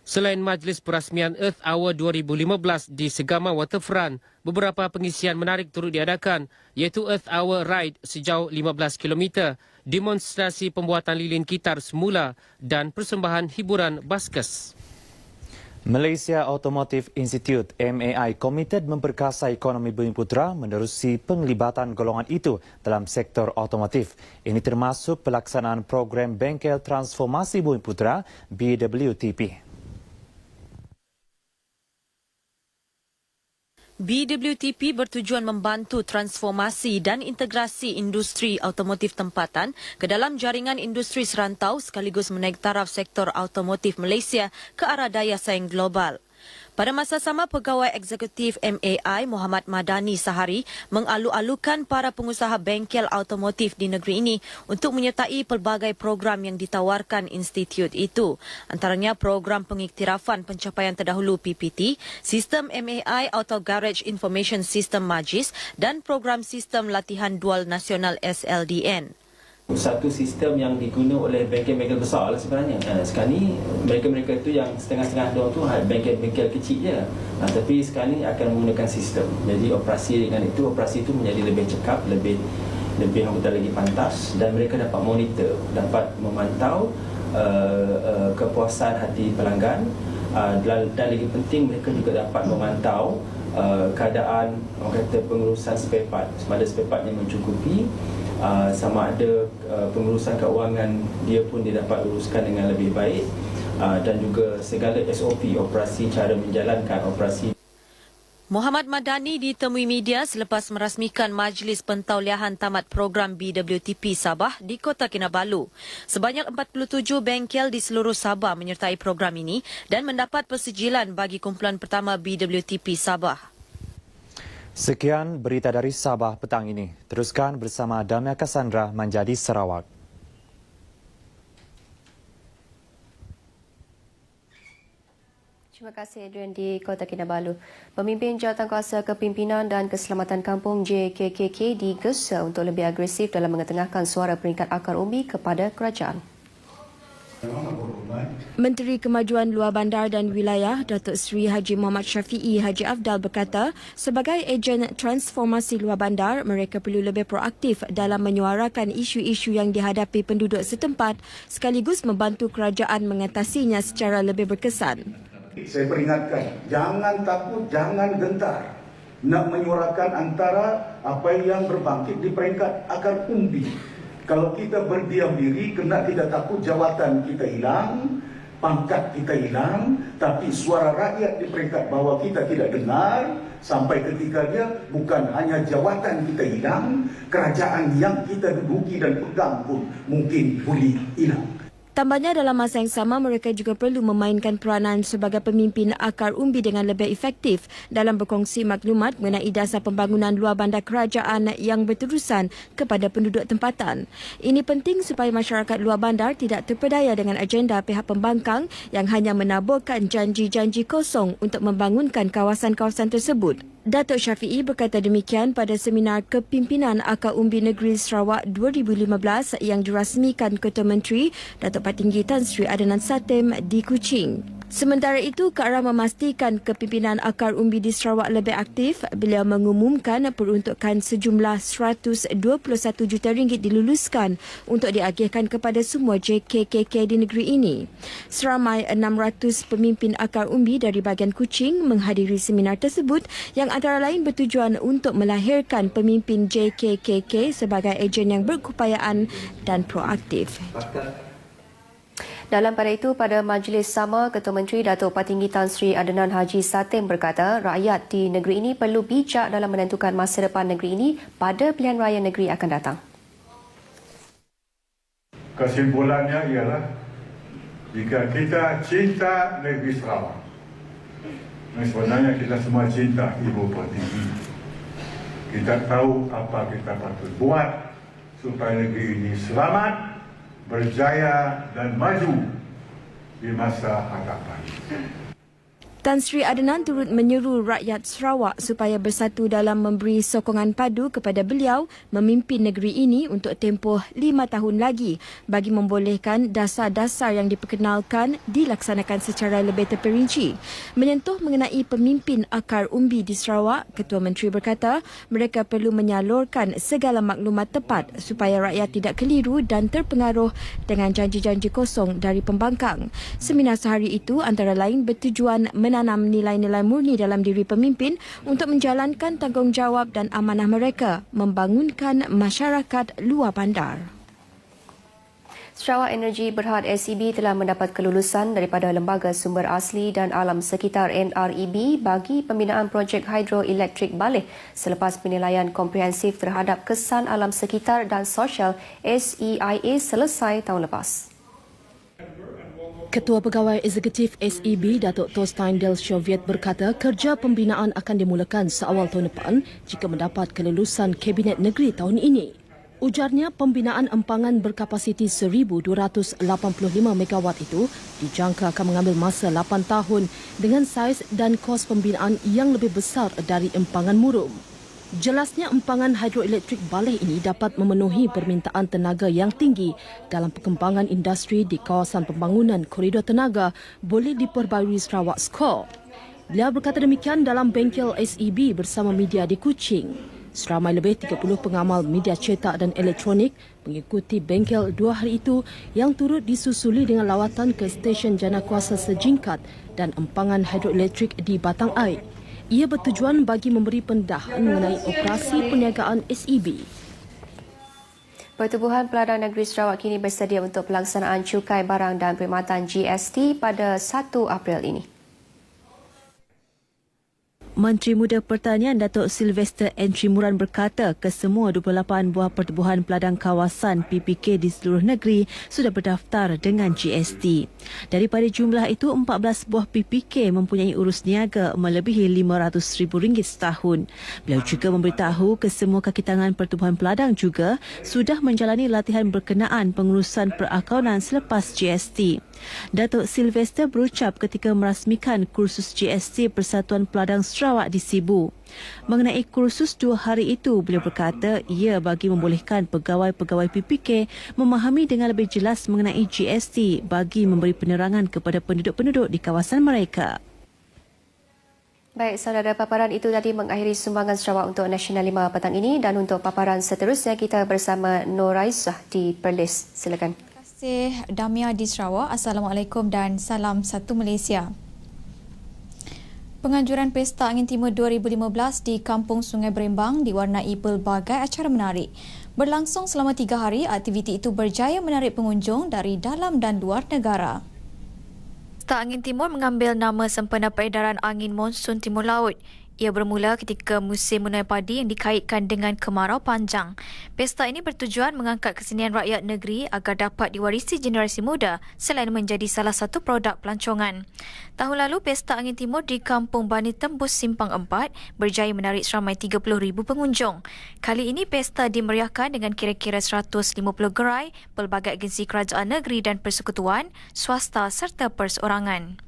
Selain majlis perasmian Earth Hour 2015 di Segama Waterfront, beberapa pengisian menarik turut diadakan iaitu Earth Hour Ride sejauh 15 km, demonstrasi pembuatan lilin gitar semula dan persembahan hiburan baskes.
Malaysia Automotive Institute MAI komited memperkasa ekonomi Bumiputera menerusi penglibatan golongan itu dalam sektor otomotif. Ini termasuk pelaksanaan program Bengkel Transformasi Bumiputera BWTP.
BWTP bertujuan membantu transformasi dan integrasi industri automotif tempatan ke dalam jaringan industri serantau sekaligus menaik taraf sektor automotif Malaysia ke arah daya saing global. Pada masa sama, Pegawai Eksekutif MAI Muhammad Madani Sahari mengalu-alukan para pengusaha bengkel automotif di negeri ini untuk menyertai pelbagai program yang ditawarkan institut itu. Antaranya program pengiktirafan pencapaian terdahulu PPT, sistem MAI Auto Garage Information System MAGIS dan program sistem latihan dual nasional SLDN.
Satu sistem yang digunakan oleh bengkel-bengkel besar lah sebenarnya. Sekarang ni mereka-mereka itu yang setengah-setengah diorang tu bengkel-bengkel kecil je. Tapi sekarang ni akan menggunakan sistem. Jadi operasi itu menjadi lebih cekap, lebih anggota lagi pantas dan mereka dapat monitor, dapat memantau kepuasan hati pelanggan dan lagi penting mereka juga dapat memantau keadaan orang kata pengurusan spare part, sama ada spare partnya mencukupi, sama ada pengurusan keuangan dia pun dia dapat uruskan dengan lebih baik, dan juga segala SOP operasi, cara menjalankan operasi.
Muhammad Madani ditemui media selepas merasmikan Majlis Pentauliahan Tamat Program BWTP Sabah di Kota Kinabalu. Sebanyak 47 bengkel di seluruh Sabah menyertai program ini dan mendapat persijilan bagi kumpulan pertama BWTP Sabah.
Sekian berita dari Sabah petang ini. Teruskan bersama Damia Cassandra Manjadi Sarawak.
Terima kasih Adrian di Kota Kinabalu. Pemimpin Jawatankuasa Kepimpinan dan Keselamatan Kampung JKKK digesa untuk lebih agresif dalam mengetengahkan suara peringkat akar umbi kepada kerajaan. Menteri Kemajuan Luar Bandar dan Wilayah Datuk Seri Haji Muhammad Syafiee Haji Afdal berkata, sebagai ejen transformasi luar bandar, mereka perlu lebih proaktif dalam menyuarakan isu-isu yang dihadapi penduduk setempat sekaligus membantu kerajaan mengatasinya secara lebih berkesan.
Saya peringatkan, jangan takut, jangan gentar nak menyuarakan antara apa yang berbangkit di peringkat akar umbi. Kalau kita berdiam diri, kena tidak takut jawatan kita hilang, pangkat kita hilang, tapi suara rakyat di peringkat bawah kita tidak dengar, sampai ketika dia bukan hanya jawatan kita hilang, kerajaan yang kita duduki dan pegang pun mungkin boleh hilang.
Tambahnya dalam masa yang sama, mereka juga perlu memainkan peranan sebagai pemimpin akar umbi dengan lebih efektif dalam berkongsi maklumat mengenai dasar pembangunan luar bandar kerajaan yang berterusan kepada penduduk tempatan. Ini penting supaya masyarakat luar bandar tidak terpedaya dengan agenda pihak pembangkang yang hanya menaburkan janji-janji kosong untuk membangunkan kawasan-kawasan tersebut. Datuk Syafiee berkata demikian pada seminar Kepimpinan Akar Umbi Negeri Sarawak 2015 yang dirasmikan Ketua Menteri Datuk Patinggi Tan Sri Adnan Satem di Kuching. Sementara itu, ke arah memastikan kepimpinan akar umbi di Sarawak lebih aktif, beliau mengumumkan peruntukan sejumlah RM121 juta diluluskan untuk diagihkan kepada semua JKKK di negeri ini. Seramai 600 pemimpin akar umbi dari bahagian Kuching menghadiri seminar tersebut yang antara lain bertujuan untuk melahirkan pemimpin JKKK sebagai ejen yang berkeupayaan dan proaktif. Dalam pada itu, pada majlis sama, Ketua Menteri Datuk Patinggi Tan Sri Adnan Haji Satem berkata, rakyat di negeri ini perlu bijak dalam menentukan masa depan negeri ini pada pilihan raya negeri akan datang.
Kesimpulannya ialah, jika kita cinta negeri Sarawak, sebenarnya kita semua cinta Ibu Pertiwi. Kita tahu apa kita patut buat supaya negeri ini selamat, berjaya dan maju di masa hadapan.
Tan Sri Adnan turut menyeru rakyat Sarawak supaya bersatu dalam memberi sokongan padu kepada beliau memimpin negeri ini untuk tempoh 5 tahun lagi bagi membolehkan dasar-dasar yang diperkenalkan dilaksanakan secara lebih terperinci. Menyentuh mengenai pemimpin akar umbi di Sarawak, Ketua Menteri berkata mereka perlu menyalurkan segala maklumat tepat supaya rakyat tidak keliru dan terpengaruh dengan janji-janji kosong dari pembangkang. Seminar sehari itu antara lain bertujuan menanam nilai-nilai murni dalam diri pemimpin untuk menjalankan tanggungjawab dan amanah mereka membangunkan masyarakat luar bandar. Sarawak Energy Berhad SEB telah mendapat kelulusan daripada Lembaga Sumber Asli dan Alam Sekitar NREB bagi pembinaan projek hidroelektrik Baleh selepas penilaian komprehensif terhadap kesan alam sekitar dan sosial SEIA selesai tahun lepas.
Ketua Pegawai Eksekutif SEB, Datuk Thorstein Del Soviet berkata kerja pembinaan akan dimulakan seawal tahun depan jika mendapat kelulusan Kabinet Negeri tahun ini. Ujarnya pembinaan empangan berkapasiti 1,285 megawatt itu dijangka akan mengambil masa 8 tahun dengan saiz dan kos pembinaan yang lebih besar dari empangan murum. Jelasnya empangan hidroelektrik balai ini dapat memenuhi permintaan tenaga yang tinggi dalam perkembangan industri di kawasan pembangunan koridor tenaga boleh diperbarui Sarawak Skor. Beliau berkata demikian dalam bengkel SEB bersama media di Kuching. Seramai lebih 30 pengamal media cetak dan elektronik mengikuti bengkel 2 hari itu yang turut disusuli dengan lawatan ke stesen janakuasa sejingkat dan empangan hidroelektrik di Batang Air. Ia bertujuan bagi memberi pendedahan mengenai operasi perniagaan SEB.
Pertubuhan Peladang Negeri Sarawak kini bersedia untuk pelaksanaan cukai barang dan perkhidmatan GST pada 1 April ini.
Menteri Muda Pertanian Datuk Sylvester N. Trimuran berkata kesemua 28 buah pertubuhan peladang kawasan PPK di seluruh negeri sudah berdaftar dengan GST. Daripada jumlah itu, 14 buah PPK mempunyai urus niaga melebihi RM500,000 setahun. Beliau juga memberitahu kesemua kaki tangan pertubuhan peladang juga sudah menjalani latihan berkenaan pengurusan perakaunan selepas GST. Datuk Sylvester berucap ketika merasmikan kursus GST Persatuan Peladang Sarawak di Sibu. Mengenai kursus 2 hari itu, beliau berkata ia bagi membolehkan pegawai-pegawai PPK memahami dengan lebih jelas mengenai GST bagi memberi penerangan kepada penduduk-penduduk di kawasan mereka.
Baik, saudara, paparan itu tadi mengakhiri sumbangan Sarawak untuk Nasional 5 petang ini dan untuk paparan seterusnya kita bersama Nur Raisah di Perlis. Silakan.
Terima kasih Damia di Sarawak. Assalamualaikum dan salam satu Malaysia. Penganjuran Pesta Angin Timur 2015 di Kampung Sungai Berembang diwarnai pelbagai acara menarik. Berlangsung selama 3 hari, aktiviti itu berjaya menarik pengunjung dari dalam dan luar negara. Pesta Angin Timur mengambil nama sempena peredaran angin monsun Timur Laut. Ia bermula ketika musim menuai padi yang dikaitkan dengan kemarau panjang. Pesta ini bertujuan mengangkat kesenian rakyat negeri agar dapat diwarisi generasi muda selain menjadi salah satu produk pelancongan. Tahun lalu, Pesta Angin Timur di Kampung Bani Tembus Simpang 4 berjaya menarik seramai 30,000 pengunjung. Kali ini, pesta dimeriahkan dengan kira-kira 150 gerai, pelbagai agensi kerajaan negeri dan persekutuan, swasta serta perseorangan.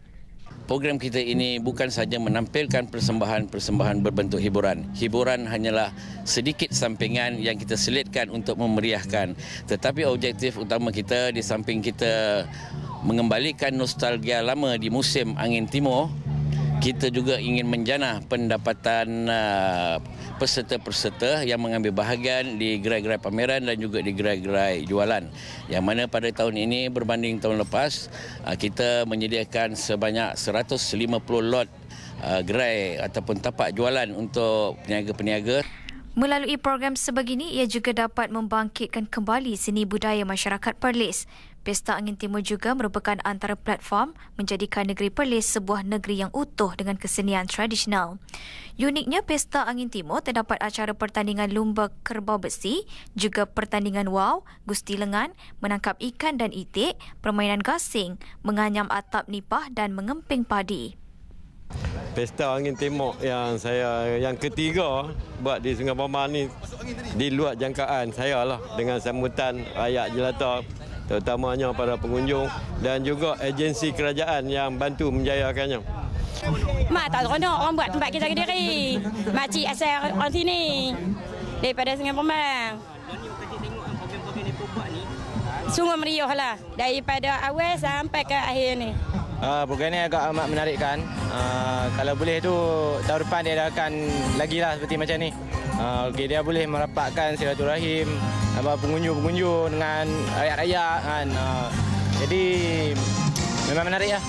Program kita ini bukan sahaja menampilkan persembahan-persembahan berbentuk hiburan. Hiburan hanyalah sedikit sampingan yang kita selitkan untuk memeriahkan. Tetapi objektif utama kita di samping kita mengembalikan nostalgia lama di musim angin timur, kita juga ingin menjanah pendapatan peserta-peserta yang mengambil bahagian di gerai-gerai pameran dan juga di gerai-gerai jualan. Yang mana pada tahun ini berbanding tahun lepas, kita menyediakan sebanyak 150 lot gerai ataupun tapak jualan untuk peniaga-peniaga.
Melalui program sebegini, ia juga dapat membangkitkan kembali seni budaya masyarakat Perlis. Pesta Angin Timur juga merupakan antara platform menjadikan negeri Perlis sebuah negeri yang utuh dengan kesenian tradisional. Uniknya, Pesta Angin Timur terdapat acara pertandingan lumba kerbau besi, juga pertandingan wow, gusti lengan, menangkap ikan dan itik, permainan gasing, menganyam atap nipah dan mengemping padi.
Pesta Angin Timur yang ketiga buat di Sungai Berembang ni di luar jangkaan saya lah, dengan sambutan rakyat jelata, terutamanya para pengunjung dan juga agensi kerajaan yang bantu menjayakannya.
Mak tak seronok orang buat tempat kita sendiri. Makcik asal orang sini daripada Sungai Berembang. Sungguh meriah lah daripada awal sampai ke akhir ni.
Program ni agak amat menarikkan. Kalau boleh tu tahun depan dia akan lagi lah seperti macam ni. Dia boleh merapatkan silaturahim pengunjung-pengunjung dengan rakyat-rakyat kan. Jadi memang menarik lah.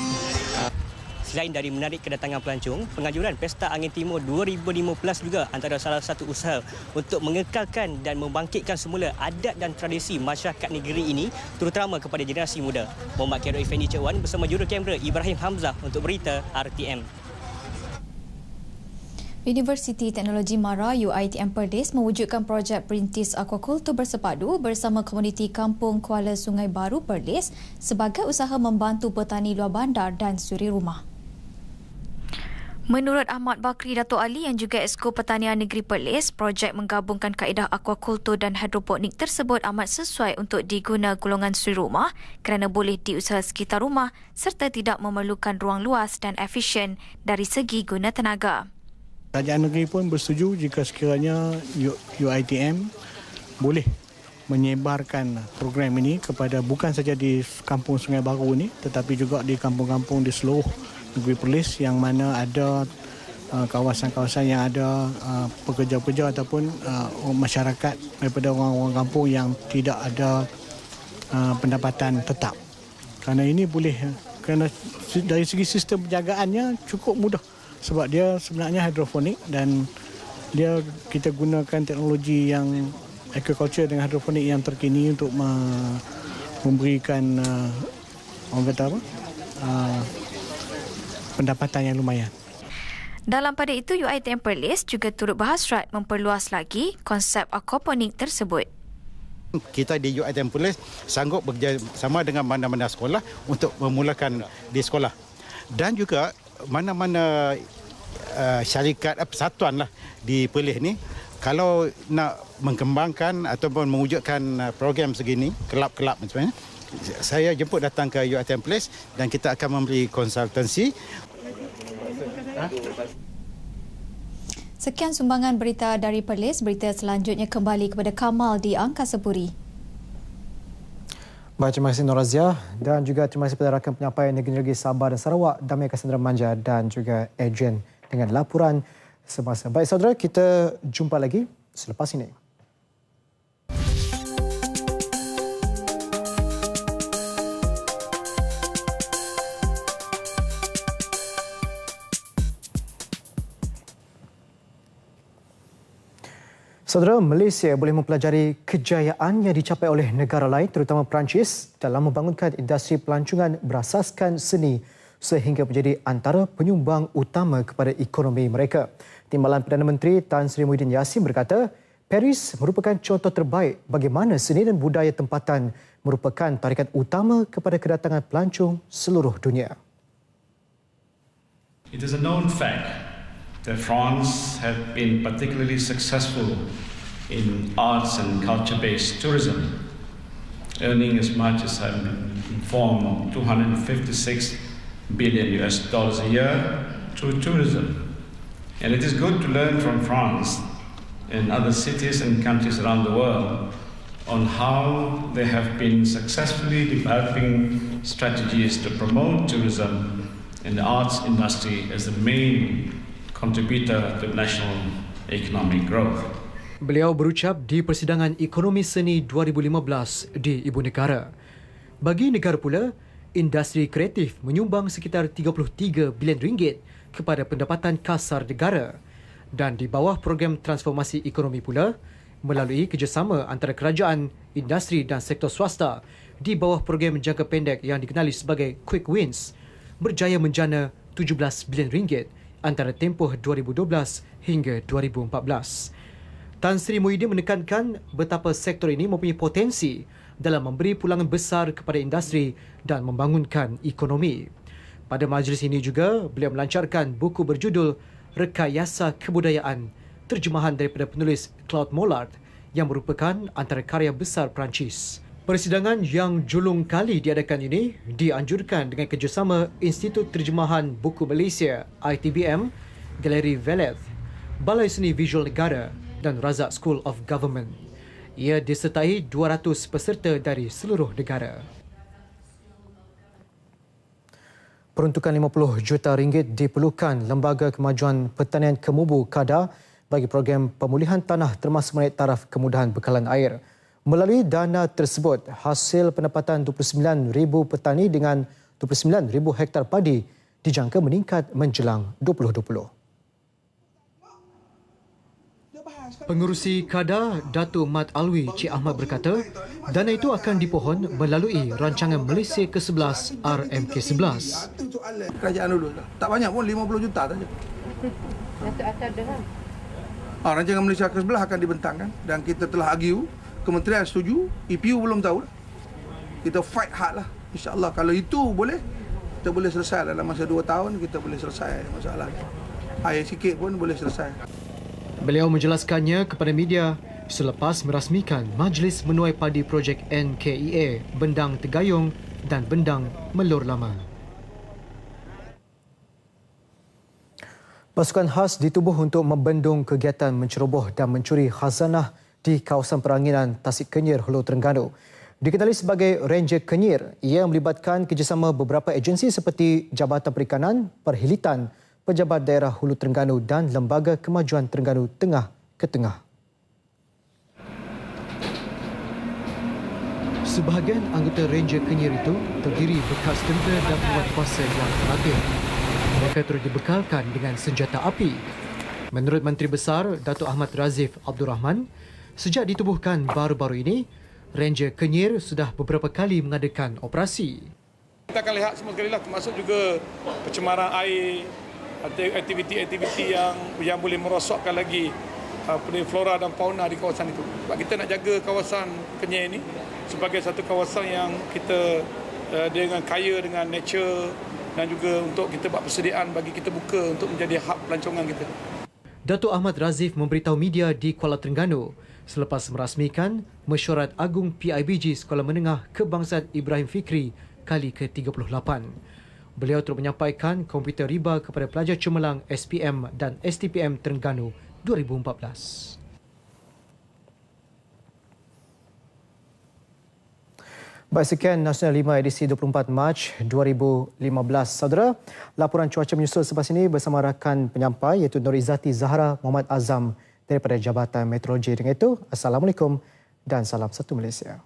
Selain dari menarik kedatangan pelancong, penganjuran Pesta Angin Timur 2015 juga antara salah satu usaha untuk mengekalkan dan membangkitkan semula adat dan tradisi masyarakat negeri ini, terutama kepada generasi muda. Muhammad Khairul Effendi Cik Wan bersama juru kamera Ibrahim Hamzah untuk berita RTM.
Universiti Teknologi Mara UiTM Perlis mewujudkan projek perintis aquaculture bersepadu bersama komuniti Kampung Kuala Sungai Baru Perlis sebagai usaha membantu petani luar bandar dan suri rumah.
Menurut Ahmad Bakri Dato' Ali yang juga Esko Pertanian Negeri Perlis, projek menggabungkan kaedah aquaculture dan hidroponik tersebut amat sesuai untuk diguna golongan suri rumah kerana boleh diusaha sekitar rumah serta tidak memerlukan ruang luas dan efisien dari segi guna tenaga.
Kerajaan negeri pun bersetuju jika sekiranya UiTM boleh menyebarkan program ini kepada bukan saja di Kampung Sungai Baru ini tetapi juga di kampung-kampung di seluruh negeri Perlis yang mana ada kawasan-kawasan yang ada pekerja-pekerja ataupun masyarakat daripada orang-orang kampung yang tidak ada pendapatan tetap. Kerana ini boleh, kerana dari segi sistem penjagaannya cukup mudah sebab dia sebenarnya hidroponik dan kita gunakan teknologi yang agriculture dengan hidroponik yang terkini untuk memberikan orang kata apa? Pendapatan yang lumayan.
Dalam pada itu, UiTM Perlis juga turut berhasrat memperluas lagi konsep aquaponik tersebut.
Kita di UiTM Perlis sanggup bekerjasama dengan mana-mana sekolah untuk memulakan di sekolah. Dan juga mana-mana syarikat persatuan lah di Perlis ni kalau nak mengembangkan ataupun mewujudkan program segini, kelab-kelab sebenarnya, saya jemput datang ke UiTM Perlis dan kita akan memberi konsultansi.
Sekian sumbangan berita dari Perlis. Berita selanjutnya kembali kepada Kamal di Angkasa Puri.
Baik, terima kasih Nur Razia dan juga terima kasih kepada rakan penyampaian Negeri Sabah dan Sarawak, Damai Cassandra Manja dan juga Adrian dengan laporan semasa. Baik saudara, kita jumpa lagi selepas ini. Saudara, Malaysia boleh mempelajari kejayaan yang dicapai oleh negara lain terutama Perancis dalam membangunkan industri pelancongan berasaskan seni sehingga menjadi antara penyumbang utama kepada ekonomi mereka. Timbalan Perdana Menteri Tan Sri Muhyiddin Yassin berkata, Paris merupakan contoh terbaik bagaimana seni dan budaya tempatan merupakan tarikan utama kepada kedatangan pelancong seluruh dunia.
It is a known fact that France has been particularly successful in arts and culture-based tourism, earning as much as I'm informed $256 billion a year through tourism. And it is good to learn from France and other cities and countries around the world on how they have been successfully developing strategies to promote tourism and the arts industry as the main contributor to national economic growth.
Beliau berucap di Persidangan Ekonomi Seni 2015 di Ibu Negara. Bagi negara pula, industri kreatif menyumbang sekitar 33 bilion ringgit kepada pendapatan kasar negara. Dan di bawah program transformasi ekonomi pula, melalui kerjasama antara kerajaan, industri dan sektor swasta di bawah program jangka pendek yang dikenali sebagai Quick Wins, berjaya menjana 17 bilion ringgit antara tempoh 2012 hingga 2014. Tan Sri Muhyiddin menekankan betapa sektor ini mempunyai potensi dalam memberi pulangan besar kepada industri dan membangunkan ekonomi. Pada majlis ini juga, beliau melancarkan buku berjudul Rekayasa Kebudayaan, terjemahan daripada penulis Claude Mollard yang merupakan antara karya besar Perancis. Persidangan yang julung kali diadakan ini dianjurkan dengan kerjasama Institut Terjemahan Buku Malaysia ITBM, Galeri Velez, Balai Seni Visual Negara dan Razak School of Government. Ia disertai 200 peserta dari seluruh negara. Peruntukan 50 juta ringgit diperlukan Lembaga Kemajuan Pertanian Kemubu KADA bagi program pemulihan tanah termasuk menaik taraf kemudahan bekalan air. Melalui dana tersebut, hasil pendapatan 29,000 petani dengan 29,000 hektar padi dijangka meningkat menjelang 2020. Pengerusi KADA, Datuk Mat Alwi Cik Ahmad berkata, dana itu akan dipohon melalui rancangan Malaysia ke-11 RMK11.
Kerajaan dulu tak banyak pun 50 juta saja. Rancangan Malaysia ke-11 akan dibentangkan dan kita telah argue, kementerian setuju, EPU belum tahu. Kita fight hard lah. InsyaAllah kalau itu boleh, kita boleh selesai dalam masa 2 tahun, kita boleh selesai masalah. Air sikit pun boleh selesai.
Beliau menjelaskannya kepada media selepas merasmikan Majlis Menuai Padi Projek NKEA Bendang Tegayung dan Bendang Melur Lama. Pasukan khas ditubuh untuk membendung kegiatan menceroboh dan mencuri khazanah di kawasan peranginan Tasik Kenyir, Hulu Terengganu. Dikenali sebagai Ranger Kenyir, ia melibatkan kerjasama beberapa agensi seperti Jabatan Perikanan, Perhilitan, Pejabat Daerah Hulu Terengganu dan Lembaga Kemajuan Terengganu Tengah ke Tengah. Sebahagian anggota Ranger Kenyir itu terdiri bekas tentera dan penguat kuasa yang terlatih. Mereka turut dibekalkan dengan senjata api. Menurut Menteri Besar Datuk Ahmad Razif Abdul Rahman, sejak ditubuhkan baru-baru ini, Ranger Kenyir sudah beberapa kali mengadakan operasi.
Kita akan lihat semua sekali lah, termasuk juga pencemaran air, aktiviti-aktiviti yang boleh merosakkan lagi flora dan fauna di kawasan itu. Sebab kita nak jaga kawasan Kenyir ini sebagai satu kawasan yang kita dengan kaya dengan nature dan juga untuk kita buat persediaan bagi kita buka untuk menjadi hub pelancongan kita.
Datuk Ahmad Razif memberitahu media di Kuala Terengganu selepas merasmikan Mesyuarat Agung PIBG Sekolah Menengah Kebangsaan Ibrahim Fikri kali ke-38. Beliau turut menyampaikan komputer riba kepada pelajar cemerlang SPM dan STPM Terengganu 2014. Baik, sekian Nasional 5 edisi 24 Mac 2015. Saudara, laporan cuaca menyusul selepas ini bersama rakan penyampai iaitu Nur Izzati Zahra Muhammad Azam daripada Jabatan Meteorologi. Dengan itu, Assalamualaikum dan salam satu Malaysia.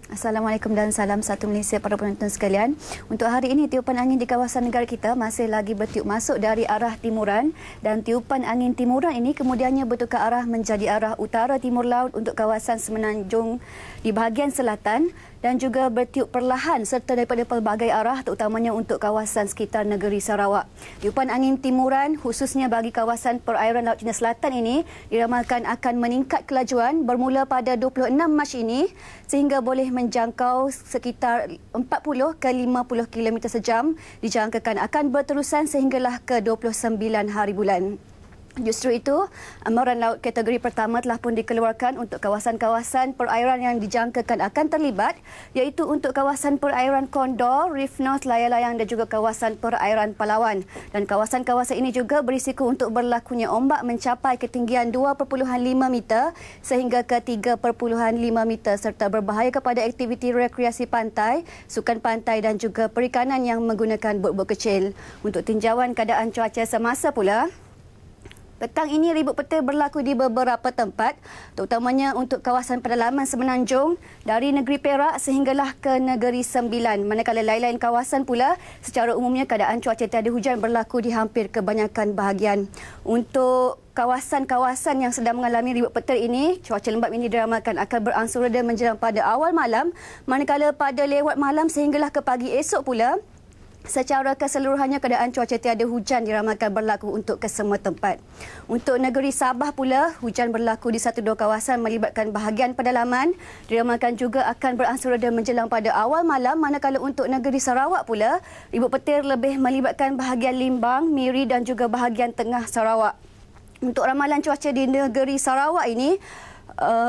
Assalamualaikum dan salam satu Malaysia para penonton sekalian. Untuk hari ini, tiupan angin di kawasan negara kita masih lagi bertiup masuk dari arah timuran dan tiupan angin timuran ini kemudiannya bertukar arah menjadi arah utara timur laut untuk kawasan Semenanjung di bahagian selatan dan juga bertiup perlahan serta daripada pelbagai arah terutamanya untuk kawasan sekitar negeri Sarawak. Tiupan angin timuran khususnya bagi kawasan perairan Laut Cina Selatan ini diramalkan akan meningkat kelajuan bermula pada 26 Mac ini sehingga boleh menjangkau sekitar 40 ke 50 km sejam, dijangkakan akan berterusan sehinggalah ke 29 hari bulan. Justru itu, amaran laut kategori pertama telah pun dikeluarkan untuk kawasan-kawasan perairan yang dijangkakan akan terlibat, iaitu untuk kawasan perairan Kondor, Reef North, Layang-Layang dan juga kawasan perairan Palawan. Dan kawasan-kawasan ini juga berisiko untuk berlakunya ombak mencapai ketinggian 2.5 meter sehingga ke 3.5 meter serta berbahaya kepada aktiviti rekreasi pantai, sukan pantai dan juga perikanan yang menggunakan bot-bot kecil. Untuk tinjauan keadaan cuaca semasa pula, petang ini ribut petir berlaku di beberapa tempat, terutamanya untuk kawasan pedalaman Semenanjung dari negeri Perak sehinggalah ke negeri Sembilan. Manakala lain-lain kawasan pula, secara umumnya keadaan cuaca tiada hujan berlaku di hampir kebanyakan bahagian. Untuk kawasan-kawasan yang sedang mengalami ribut petir ini, cuaca lembap ini diramalkan akan berangsur reda menjelang pada awal malam, manakala pada lewat malam sehinggalah ke pagi esok pula, secara keseluruhannya keadaan cuaca tiada hujan diramalkan berlaku untuk kesemua tempat. Untuk negeri Sabah pula, hujan berlaku di 1-2 kawasan melibatkan bahagian pedalaman. Diramalkan juga akan berangsur reda menjelang pada awal malam, manakala untuk negeri Sarawak pula, ribut petir lebih melibatkan bahagian Limbang, Miri dan juga bahagian tengah Sarawak. Untuk ramalan cuaca di negeri Sarawak ini,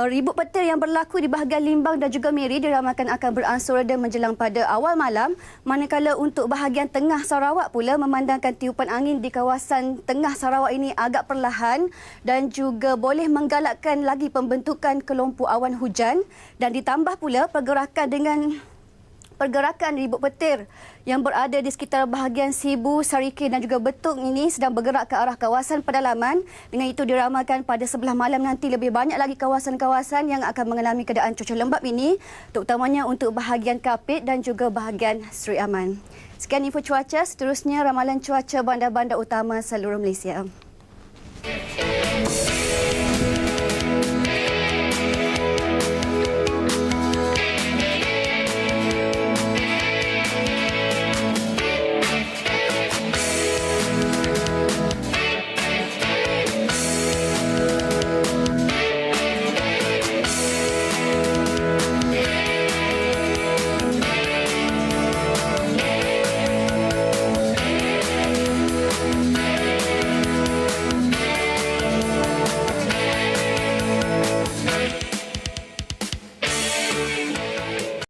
ribut petir yang berlaku di bahagian Limbang dan juga Miri diramalkan akan berangsur reda menjelang pada awal malam, manakala untuk bahagian tengah Sarawak pula memandangkan tiupan angin di kawasan tengah Sarawak ini agak perlahan dan juga boleh menggalakkan lagi pembentukan kelompok awan hujan dan ditambah pula pergerakan ribut petir yang berada di sekitar bahagian Sibu, Sariki dan juga Betung ini sedang bergerak ke arah kawasan pedalaman. Dengan itu diramalkan pada sebelah malam nanti lebih banyak lagi kawasan-kawasan yang akan mengalami keadaan cuaca lembap ini, terutamanya untuk bahagian Kapit dan juga bahagian Seri Aman. Sekian info cuaca, seterusnya ramalan cuaca bandar-bandar utama seluruh Malaysia.